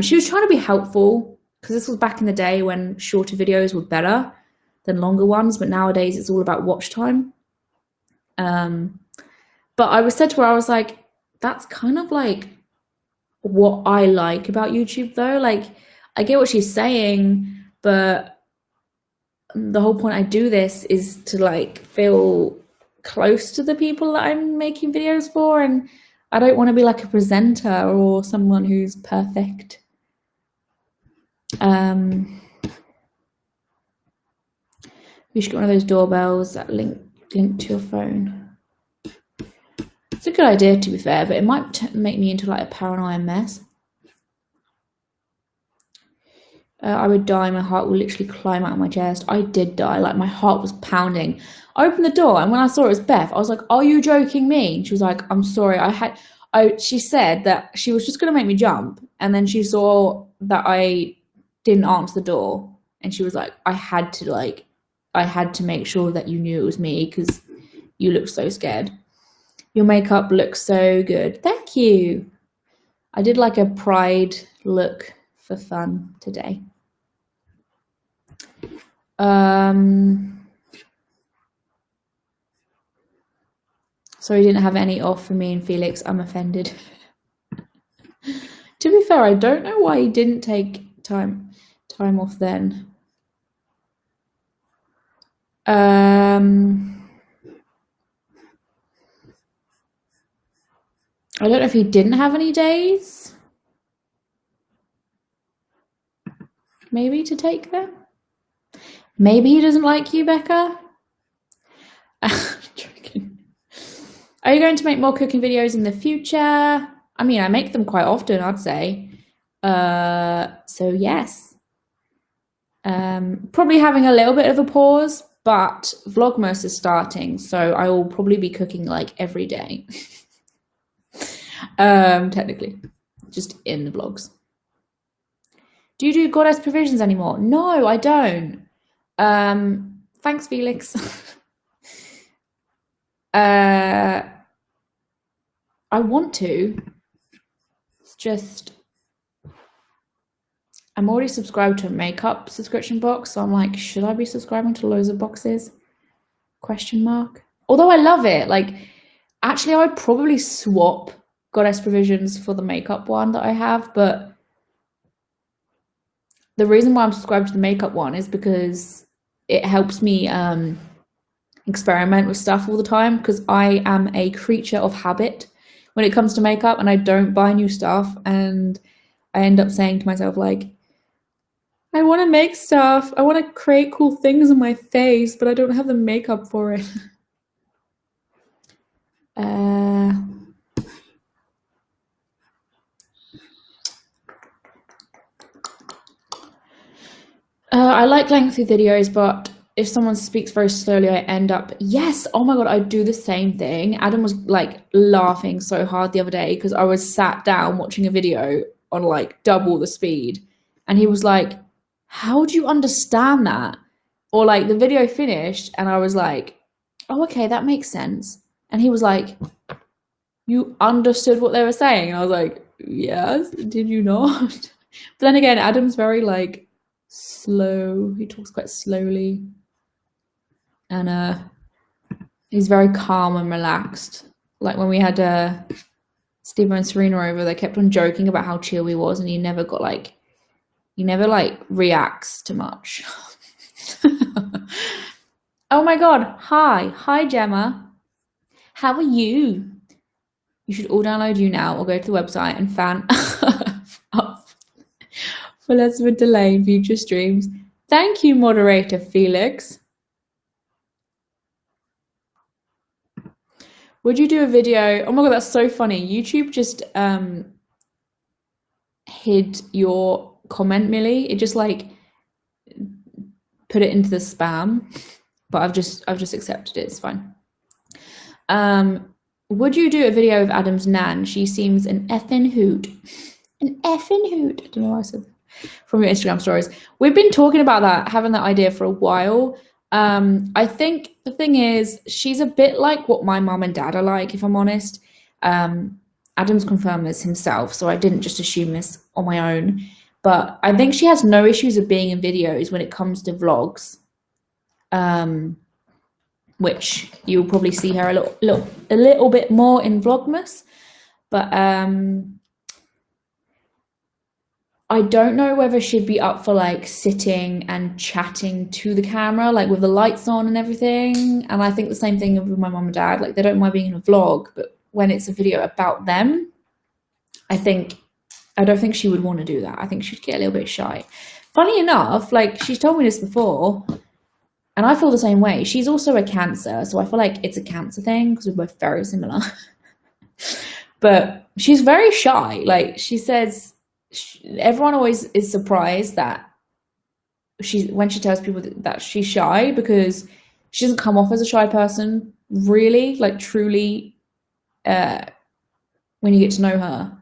She was trying to be helpful because this was back in the day when shorter videos were better than longer ones, but nowadays it's all about watch time. But I was said to her, I was like, that's kind of like what I like about YouTube though. Like, I get what she's saying, but the whole point I do this is to like feel close to the people that I'm making videos for, and I don't want to be like a presenter or someone who's perfect. You should get one of those doorbells that link to your phone. It's a good idea, to be fair, but it might make me into like a paranoia mess. I would die. My heart would literally climb out of my chest. I did die. Like, my heart was pounding. I opened the door, and when I saw it was Beth, I was like, are you joking me? And she was like, I'm sorry. She said that she was just going to make me jump, and then she saw that I didn't answer the door, and she was like, I had to make sure that you knew it was me because you look so scared. Your makeup looks so good. Thank you. I did like a pride look for fun today. Sorry, you didn't have any off for me and Felix. I'm offended. To be fair, I don't know why he didn't take time off then. I don't know if he didn't have any days, maybe, to take them. Maybe he doesn't like you, Becca. Are you going to make more cooking videos in the future? I mean, I make them quite often, I'd say. So yes. Probably having a little bit of a pause, but Vlogmas is starting, so I will probably be cooking like every day. Technically, just in the vlogs. Do you do Goddess Provisions anymore? No, I don't. Thanks, Felix. I want to. It's just I'm already subscribed to a makeup subscription box, so I'm like, should I be subscribing to loads of boxes? Question mark. Although I love it. Like, actually, I would probably swap Goddess Provisions for the makeup one that I have, but the reason why I'm subscribed to the makeup one is because it helps me experiment with stuff all the time, because I am a creature of habit when it comes to makeup, and I don't buy new stuff, and I end up saying to myself, like, I want to make stuff, I want to create cool things on my face, but I don't have the makeup for it. I like lengthy videos, but if someone speaks very slowly, I end up, yes, oh my God, I do the same thing. Adam was like laughing so hard the other day because I was sat down watching a video on like double the speed. And he was like, how do you understand that? Or like the video finished and I was like, oh, okay, that makes sense. And he was like, you understood what they were saying? And I was like, yes, did you not? But then again, Adam's very like slow. He talks quite slowly. And he's very calm and relaxed. Like when we had Steve and Serena over, they kept on joking about how chill he was, and he never reacts too much. Oh my God. Hi, Gemma. How are you? You should all download YouNow or go to the website and fan up for less of a delay in future streams. Thank you, moderator Felix. Would you do a video? Oh my God, that's so funny. YouTube just hid your comment, Millie. It just like put it into the spam, but I've just accepted it. It's fine. Would you do a video of Adam's nan? She seems an effing hoot. An effing hoot. I don't know why I said that. From your Instagram stories. We've been talking about that, having that idea for a while. I think the thing is, she's a bit like what my mum and dad are like, if I'm honest. Adam's confirmed this himself, so I didn't just assume this on my own. But I think she has no issues of being in videos when it comes to vlogs. Which you'll probably see her a little bit more in Vlogmas. But I don't know whether she'd be up for like sitting and chatting to the camera, like with the lights on and everything. And I think the same thing with my mum and dad. Like they don't mind being in a vlog, but when it's a video about them, I don't think she would want to do that. I think she'd get a little bit shy. Funny enough, like she's told me this before, and I feel the same way. She's also a Cancer, so I feel like it's a Cancer thing because we're both very similar. But she's very shy. Like she says, everyone always is surprised that when she tells people that she's shy, because she doesn't come off as a shy person, really, like truly, when you get to know her.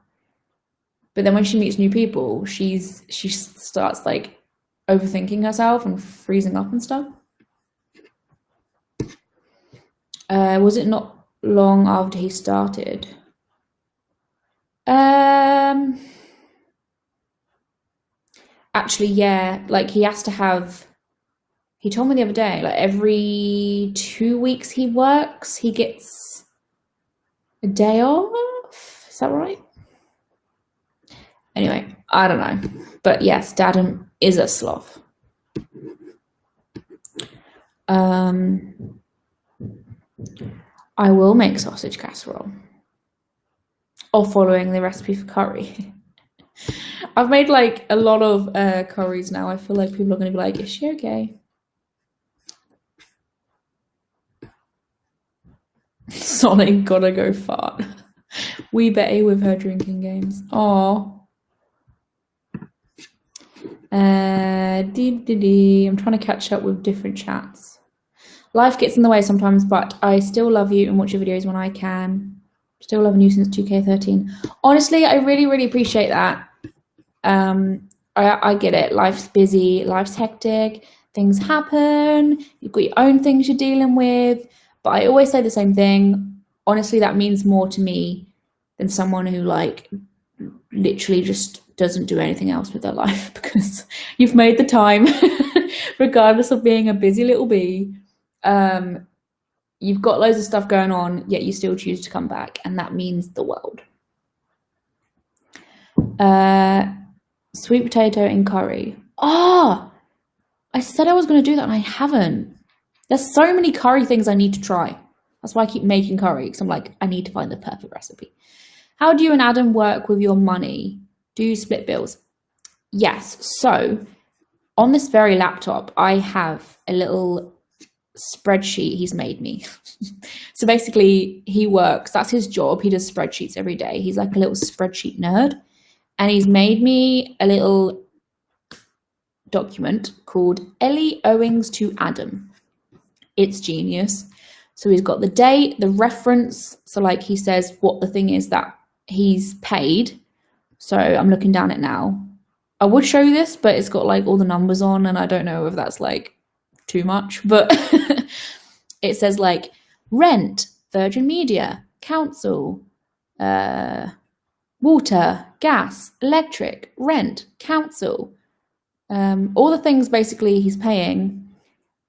But then when she meets new people, she starts like overthinking herself and freezing up and stuff. Was it not long after he started? Actually, yeah, like he has to have, he told me the other day, like every 2 weeks he works, he gets a day off. Is that right? Anyway, I don't know. But yes, Dadam is a sloth. I will make sausage casserole. Or following the recipe for curry. I've made like a lot of curries now. I feel like people are going to be like, is she okay? Sonic gotta go fart. Wee Betty with her drinking games. Aww. I'm trying to catch up with different chats. Life gets in the way sometimes, but I still love you and watch your videos when I can. Still loving you since 2K13. Honestly, I really, really appreciate that. I get it. Life's busy. Life's hectic. Things happen. You've got your own things you're dealing with. But I always say the same thing. Honestly, that means more to me than someone who like literally just doesn't do anything else with their life, because you've made the time, regardless of being a busy little bee. You've got loads of stuff going on, yet you still choose to come back, and that means the world. Sweet potato in curry. Oh, I said I was going to do that and I haven't. There's so many curry things I need to try. That's why I keep making curry, because I'm like, I need to find the perfect recipe. How do you and Adam work with your money? Do you split bills? Yes. So on this very laptop, I have a little spreadsheet he's made me. So basically, he works, that's his job. He does spreadsheets every day. He's like a little spreadsheet nerd. And he's made me a little document called Ellie Owings to Adam. It's genius. So he's got the date, the reference. So like he says what the thing is that he's paid. So I'm looking down it now. I would show you this, but it's got like all the numbers on, and I don't know if that's like too much, but it says like rent, Virgin Media, council, water, gas, electric, rent, council, all the things basically he's paying,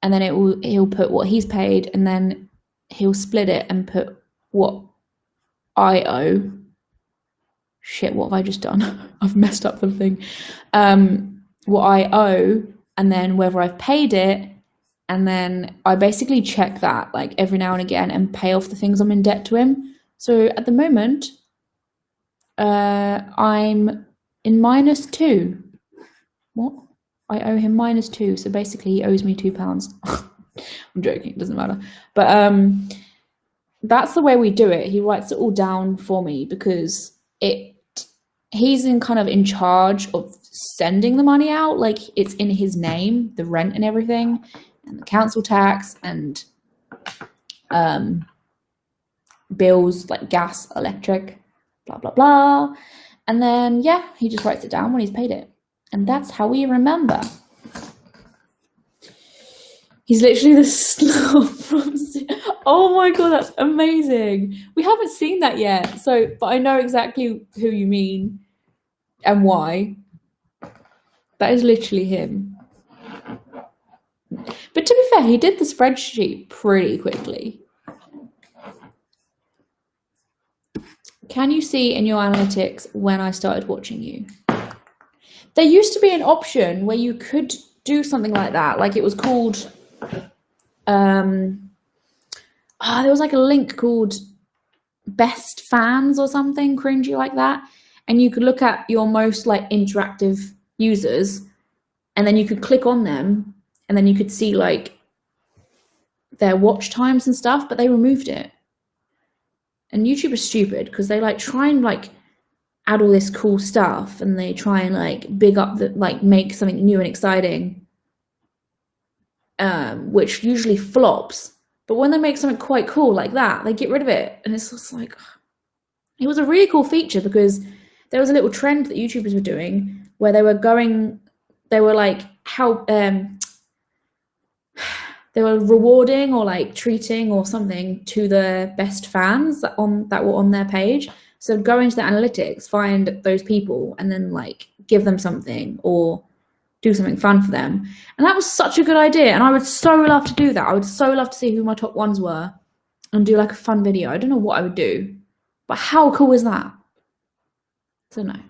and then he'll put what he's paid, and then he'll split it and put what I owe. Shit, what have I just done? I've messed up the thing. What I owe, and then whether I've paid it, and then I basically check that like every now and again and pay off the things I'm in debt to him. So at the moment, I'm in -2. What? I owe him -2. So basically he owes me £2. I'm joking, it doesn't matter. But that's the way we do it. He writes it all down for me because he's in charge of sending the money out. Like it's in his name, the rent and everything, and the council tax and bills like gas, electric, blah, blah, blah. And then, yeah, he just writes it down when he's paid it. And that's how we remember. He's literally the slob from... Oh my God, that's amazing. We haven't seen that yet. But I know exactly who you mean and why. That is literally him. But to be fair, he did the spreadsheet pretty quickly. Can you see in your analytics when I started watching you? There used to be an option where you could do something like that. Like it was called... there was like a link called Best Fans or something cringy like that. And you could look at your most like interactive users, and then you could click on them, and then you could see like their watch times and stuff, but they removed it. And YouTube is stupid because they like try and like add all this cool stuff, and they try and like big up the like make something new and exciting, which usually flops. But when they make something quite cool like that, they get rid of it. And it's just like, it was a really cool feature because there was a little trend that YouTubers were doing where they were like how they were rewarding or like treating or something to the best fans that were on their page. So go into the analytics, find those people, and then like give them something or do something fun for them. And that was such a good idea. And I would so love to do that. I would so love to see who my top ones were and do like a fun video. I don't know what I would do, but how cool is that? I don't know.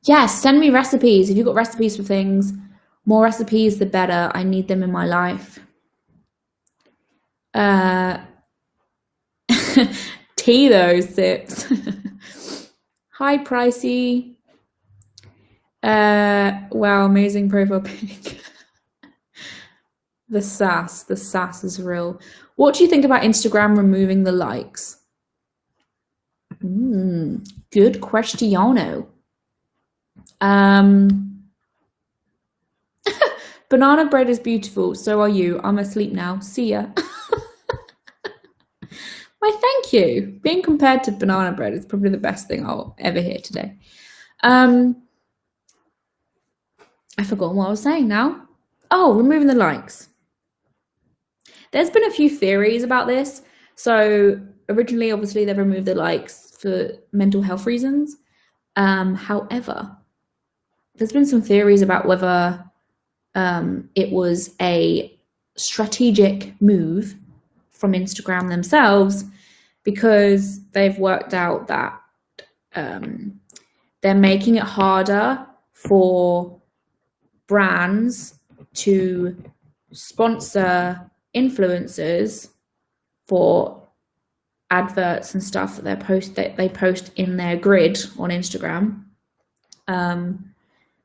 Yes, send me recipes. If you've got recipes for things, more recipes, the better. I need them in my life. Tea though, sips. Hi, Pricey. Wow, amazing profile pic. The sass is real. What do you think about Instagram removing the likes? Good questiono. Banana bread is beautiful. So are you. I'm asleep now. See ya. Why, thank you. Being compared to banana bread is probably the best thing I'll ever hear today. I forgot what I was saying now. Oh, removing the likes. There's been a few theories about this. So originally, obviously, they removed the likes for mental health reasons. However, there's been some theories about whether it was a strategic move from Instagram themselves, because they've worked out that they're making it harder for brands to sponsor influencers for adverts and stuff that they post in their grid on Instagram,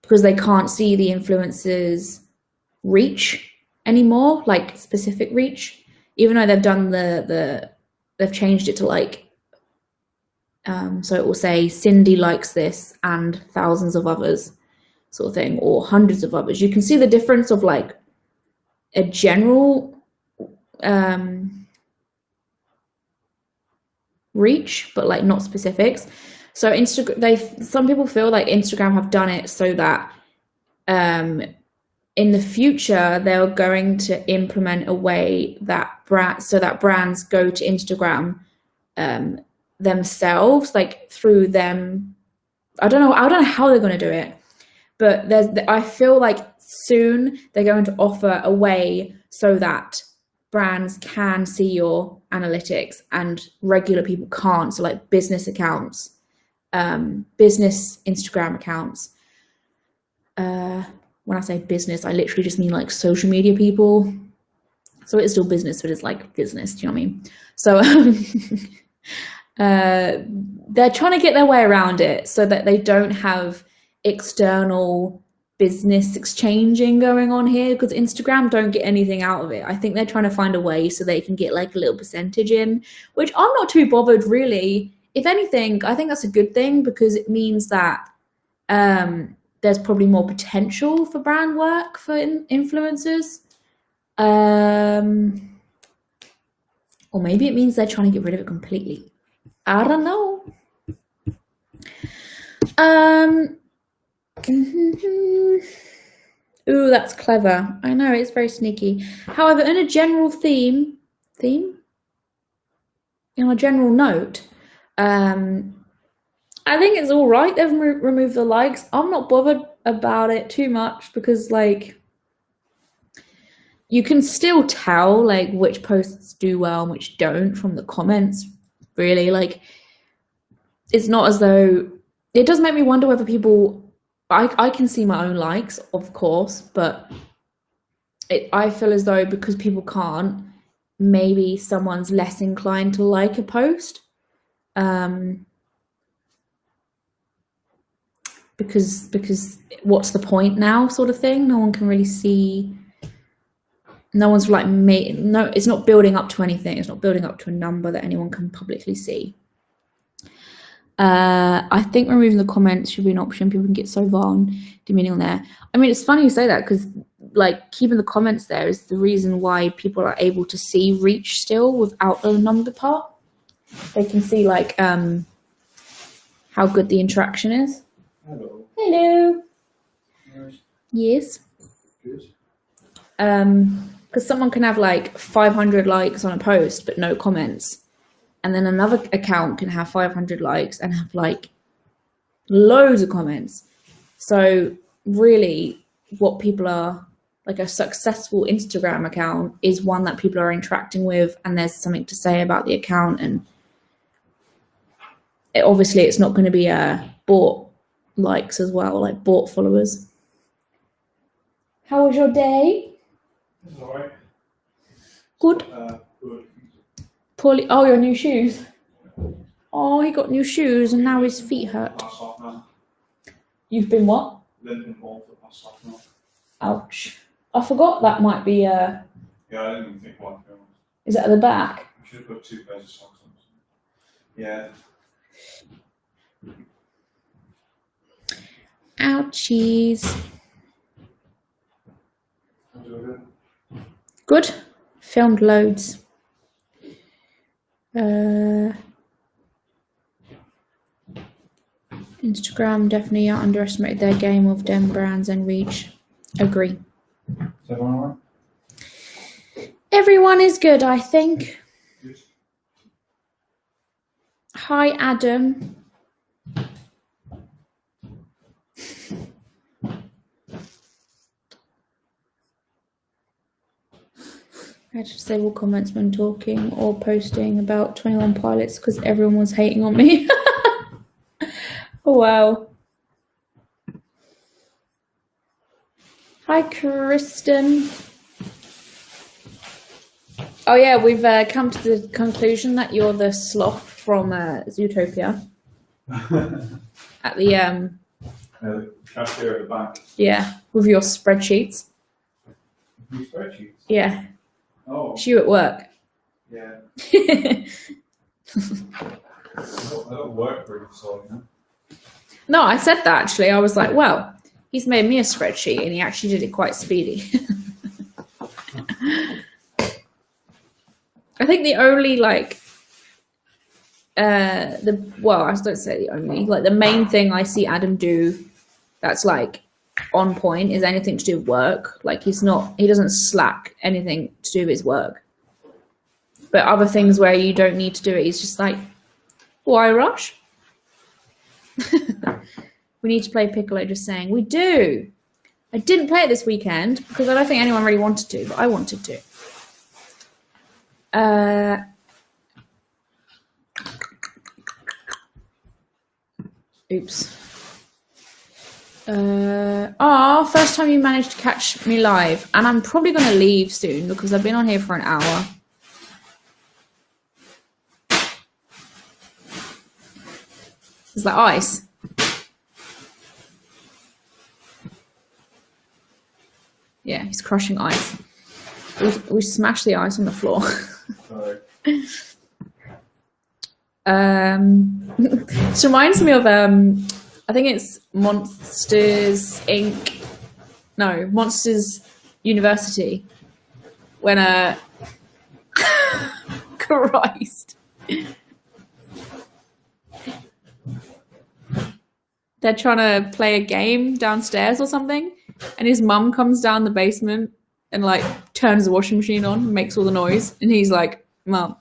because they can't see the influencers' reach anymore, like specific reach, even though they've done they've changed it to like, so it will say Cindy likes this and thousands of others, sort of thing, or hundreds of others. You can see the difference of like a general reach, but like not specifics. So some people feel like Instagram have done it so that in the future they're going to implement a way that brands go to Instagram themselves, like through them. I don't know how they're going to do it, but I feel like soon they're going to offer a way so that brands can see your analytics and regular people can't. So like business accounts, business Instagram accounts. When I say business, I literally just mean like social media people. So it's still business, but it's like business. Do you know what I mean? So they're trying to get their way around it so that they don't have external business exchanging going on here, because Instagram don't get anything out of it. I think they're trying to find a way so they can get like a little percentage in, which I'm not too bothered really. If anything, I think that's a good thing, because it means that there's probably more potential for brand work for influencers. Or maybe it means they're trying to get rid of it completely. I don't know. Ooh, that's clever. I know, it's very sneaky. However, in a general on a general note, I think it's all right they've removed the likes. I'm not bothered about it too much, because like you can still tell like which posts do well and which don't from the comments, really. Like, it's not as though, it does make me wonder whether people, I can see my own likes, of course, but I feel as though because people can't, maybe someone's less inclined to like a post. Because what's the point now, sort of thing? No one can really see. No one's like it's not building up to anything. It's not building up to a number that anyone can publicly see. I think removing the comments should be an option. People can get so vile and demeaning on there. I mean, it's funny you say that, because like keeping the comments there is the reason why people are able to see reach still without the number part. They can see like how good the interaction is. Hello. Hello. Yes. Yes. Good. Because someone can have like 500 likes on a post but no comments, and then another account can have 500 likes and have like loads of comments. So really, what people are like, a successful Instagram account is one that people are interacting with, and there's something to say about the account, and obviously it's not going to be bought likes as well, like bought followers. How was your day? It's alright. Good. Good. Poorly. Oh, your new shoes. Oh, he got new shoes and now his feet hurt. Pass off now. You've been what? Limping home for pass off now. Ouch. I forgot that might be Yeah, I didn't even think what it was. Is it at the back? I should have put 2 pairs of socks on. Yeah. Ouchies. How's it going? Good. Filmed loads. Instagram definitely underestimated their game of dem brands and reach. Agree. Is everyone alright? Everyone is good, I think. Good. Hi, Adam. I had to disable comments when talking or posting about 21 Pilots because everyone was hating on me. Oh, wow. Hi, Kristen. Oh, yeah, we've come to the conclusion that you're the sloth from Zootopia. At the cashier at the back. yeah, with your spreadsheets. New spreadsheets. Yeah, Oh, it's you at work. yeah. No, I don't work for you, so you I said that actually. I was like, well, he's made me a spreadsheet and he actually did it quite speedy. I think the only I don't say the only, the main thing I see Adam do that's on point is anything to do with work. He doesn't slack anything to do with his work. But other things where you don't need to do it, he's just like, why rush? We need to play Piccolo, just saying. We do. I didn't play it this weekend because I don't think anyone really wanted to, but I wanted to. Oops. First time you managed to catch me live. And I'm probably going to leave soon because I've been on here for an hour. It's like ice. Yeah, he's crushing ice. We smashed the ice on the floor. Sorry. This reminds me of I think it's Monsters Inc. No, Monsters University. When Christ. They're trying to play a game downstairs or something, and his mum comes down the basement and turns the washing machine on and makes all the noise, and he's like, Mum.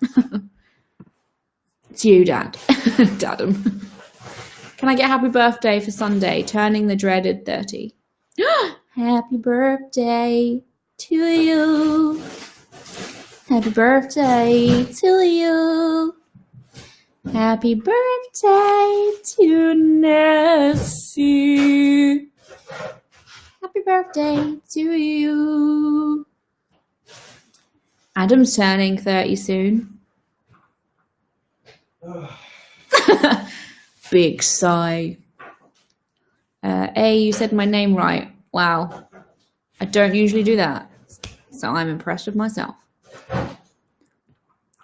It's you, Dad. Dad'em. Can I get happy birthday for Sunday, turning the dreaded 30? Happy birthday to you. Happy birthday to you. Happy birthday to Nessie. Happy birthday to you. Adam's turning 30 soon. Big sigh. You said my name right. Wow. I don't usually do that. So I'm impressed with myself.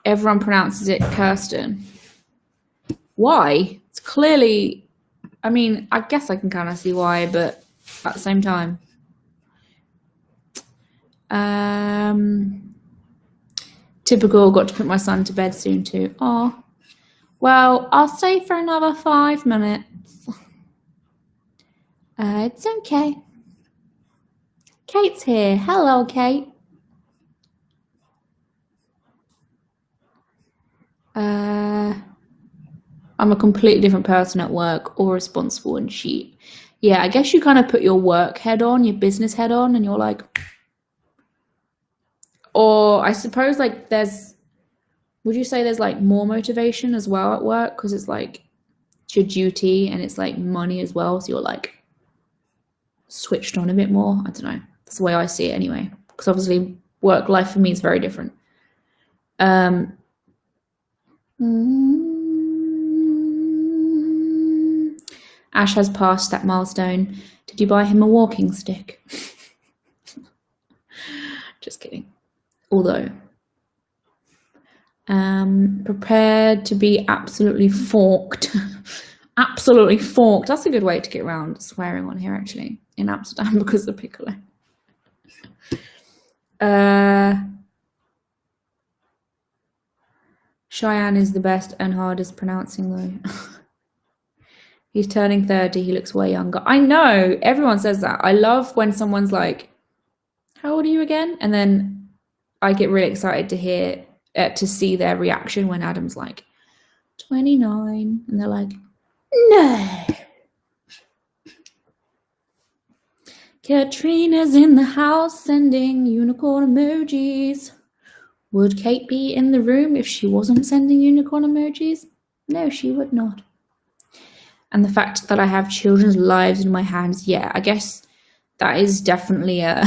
Everyone pronounces it Kirsten. Why? It's clearly... I mean, I guess I can kind of see why, but at the same time. Typical, got to put my son to bed soon too. Oh. Well, I'll stay for another 5 minutes. It's okay. Kate's here. Hello, Kate. I'm a completely different person at work, all responsible and cheap. Yeah, I guess you kind of put your work head on, your business head on, and you're like... Or I suppose there's... Would you say there's more motivation as well at work? Because it's it's your duty and it's money as well. So you're switched on a bit more. I don't know. That's the way I see it anyway. Because obviously work life for me is very different. Ash has passed that milestone. Did you buy him a walking stick? Just kidding. Although... prepared to be absolutely forked. Absolutely forked. That's a good way to get around swearing on here, actually, in Amsterdam because of Piccolo. Cheyenne is the best and hardest pronouncing, though. He's turning 30. He looks way younger. I know. Everyone says that. I love when someone's like, how old are you again? And then I get really excited to hear... to see their reaction when Adam's 29 and they're like, no. Katrina's in the house sending unicorn emojis. Would Kate be in the room if she wasn't sending unicorn emojis? No, she would not. And the fact that I have children's lives in my hands, yeah, I guess that is definitely a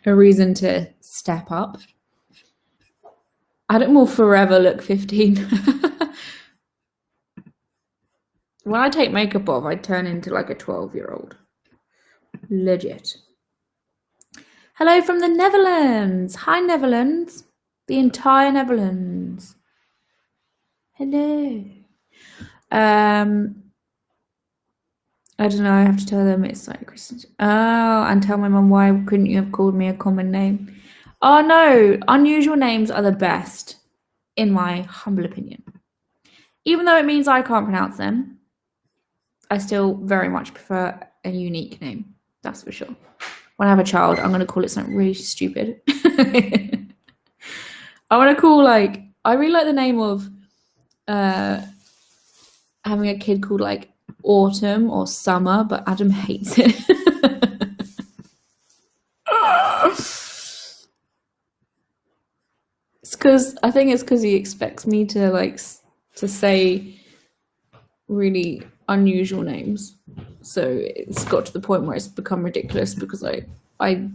reason to step up. Adam will forever look 15. When I take makeup off, I turn into like a 12-year-old. Legit. Hello from the Netherlands. Hi, Netherlands. The entire Netherlands. Hello. I don't know, I have to tell them it's like Christmas. Oh, and tell my mum, why couldn't you have called me a common name? Oh no, unusual names are the best, in my humble opinion. Even though it means I can't pronounce them, I still very much prefer a unique name, that's for sure. When I have a child, I'm going to call it something really stupid. I want to call, like, I really like the name of having a kid called, like, Autumn or Summer, but Adam hates it. I think it's because he expects me to, like, to say really unusual names. So it's got to the point where it's become ridiculous because I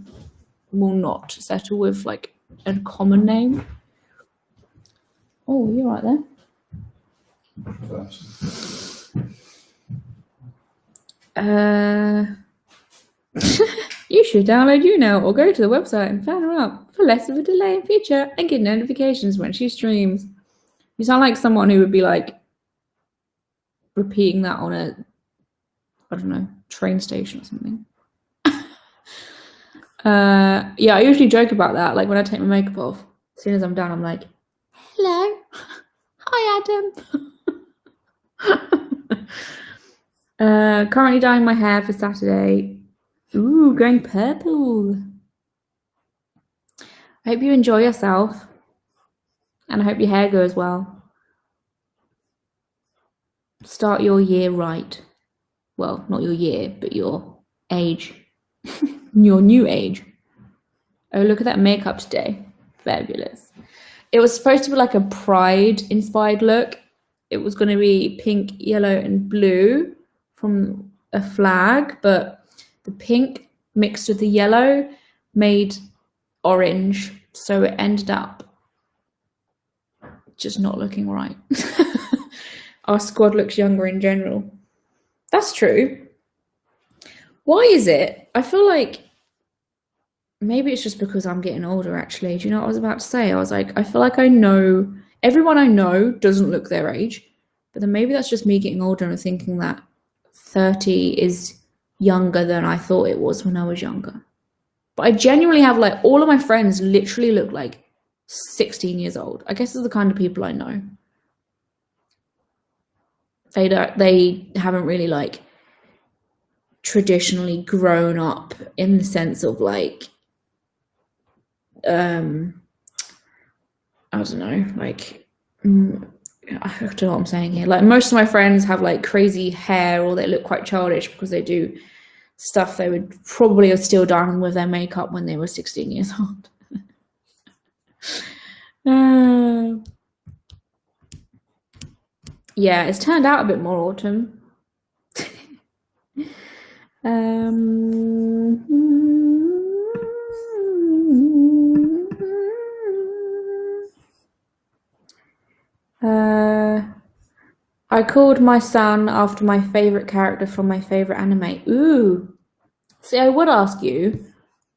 will not settle with, like, a common name. Oh, you're right there. You should download YouNow or go to the website and fan her up for less of a delay in future and get notifications when she streams. You sound like someone who would be like repeating that on a, I don't know, train station or something. Yeah, I usually joke about that. Like when I take my makeup off, as soon as I'm done, I'm like, hello. Hi, Adam. Currently dyeing my hair for Saturday. Ooh, going purple. I hope you enjoy yourself. And I hope your hair goes well. Start your year right. Well, not your year, but your age. Your new age. Oh, look at that makeup today. Fabulous. It was supposed to be like a Pride-inspired look. It was going to be pink, yellow, and blue from a flag, but the pink mixed with the yellow made orange, so it ended up just not looking right. Our squad looks younger in general. That's true. Why is it? I feel like maybe it's just because I'm getting older, actually. Do you know what I was about to say? I was like, I feel like I know, everyone I know doesn't look their age, but then maybe that's just me getting older and thinking that 30 is younger than I thought it was when I was younger. But I genuinely have, like, all of my friends literally look like 16 years old. I guess it's the kind of people I know. They haven't really, like, traditionally grown up in the sense of, like, I don't know, like, I don't know what I'm saying here. Like, most of my friends have, like, crazy hair, or they look quite childish because they do stuff they would probably have still done with their makeup when they were 16 years old. Yeah, it's turned out a bit more autumn. I called my son after my favorite character from my favorite anime. Ooh. See, I would ask you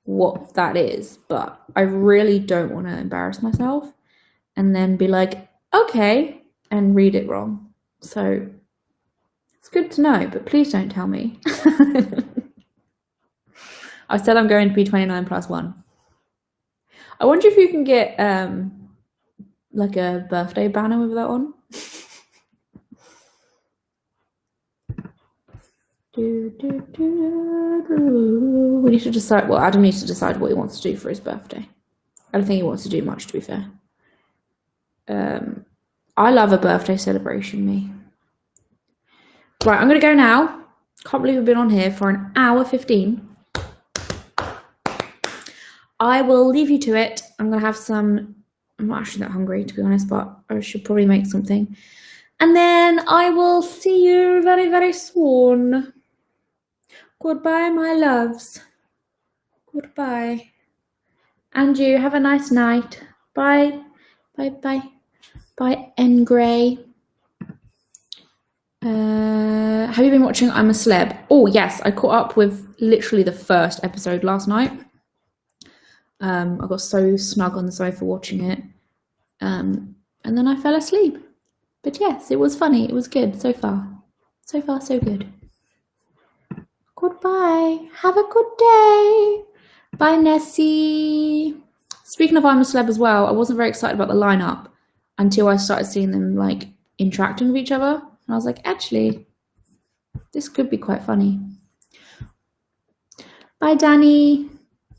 what that is, but I really don't want to embarrass myself and then be like, okay, and read it wrong. So it's good to know, but please don't tell me. I said I'm going to be 29 plus 1. I wonder if you can get like a birthday banner with that on. We need to decide. Well, Adam needs to decide what he wants to do for his birthday. I don't think he wants to do much, to be fair. I love a birthday celebration, me. Right, I'm going to go now. Can't believe we've been on here for an hour 15. I will leave you to it. I'm going to have some I'm not actually that hungry, to be honest, but I should probably make something. And then I will see you very, very soon. Goodbye, my loves. Goodbye. And you have a nice night. Bye. Bye, bye. Bye, N Grey. Have you been watching I'm a Celeb? Oh, yes. I caught up with literally the first episode last night. I got so snug on the sofa watching it. And then I fell asleep. But yes, it was funny. It was good so far. So far, so good. Goodbye. Have a good day. Bye, Nessie. Speaking of I'm a Celeb as well, I wasn't very excited about the lineup until I started seeing them like interacting with each other. And I was like, actually, this could be quite funny. Bye, Danny.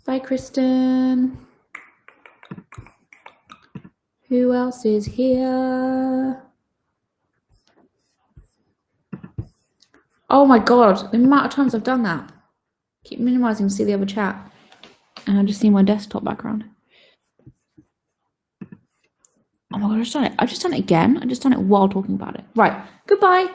Bye, Kristen. Who else is here? Oh my god, the amount of times I've done that. Keep minimizing to see the other chat. And I just see my desktop background. Oh my god, I just done it. I've just done it again. I just done it while talking about it. Right, goodbye.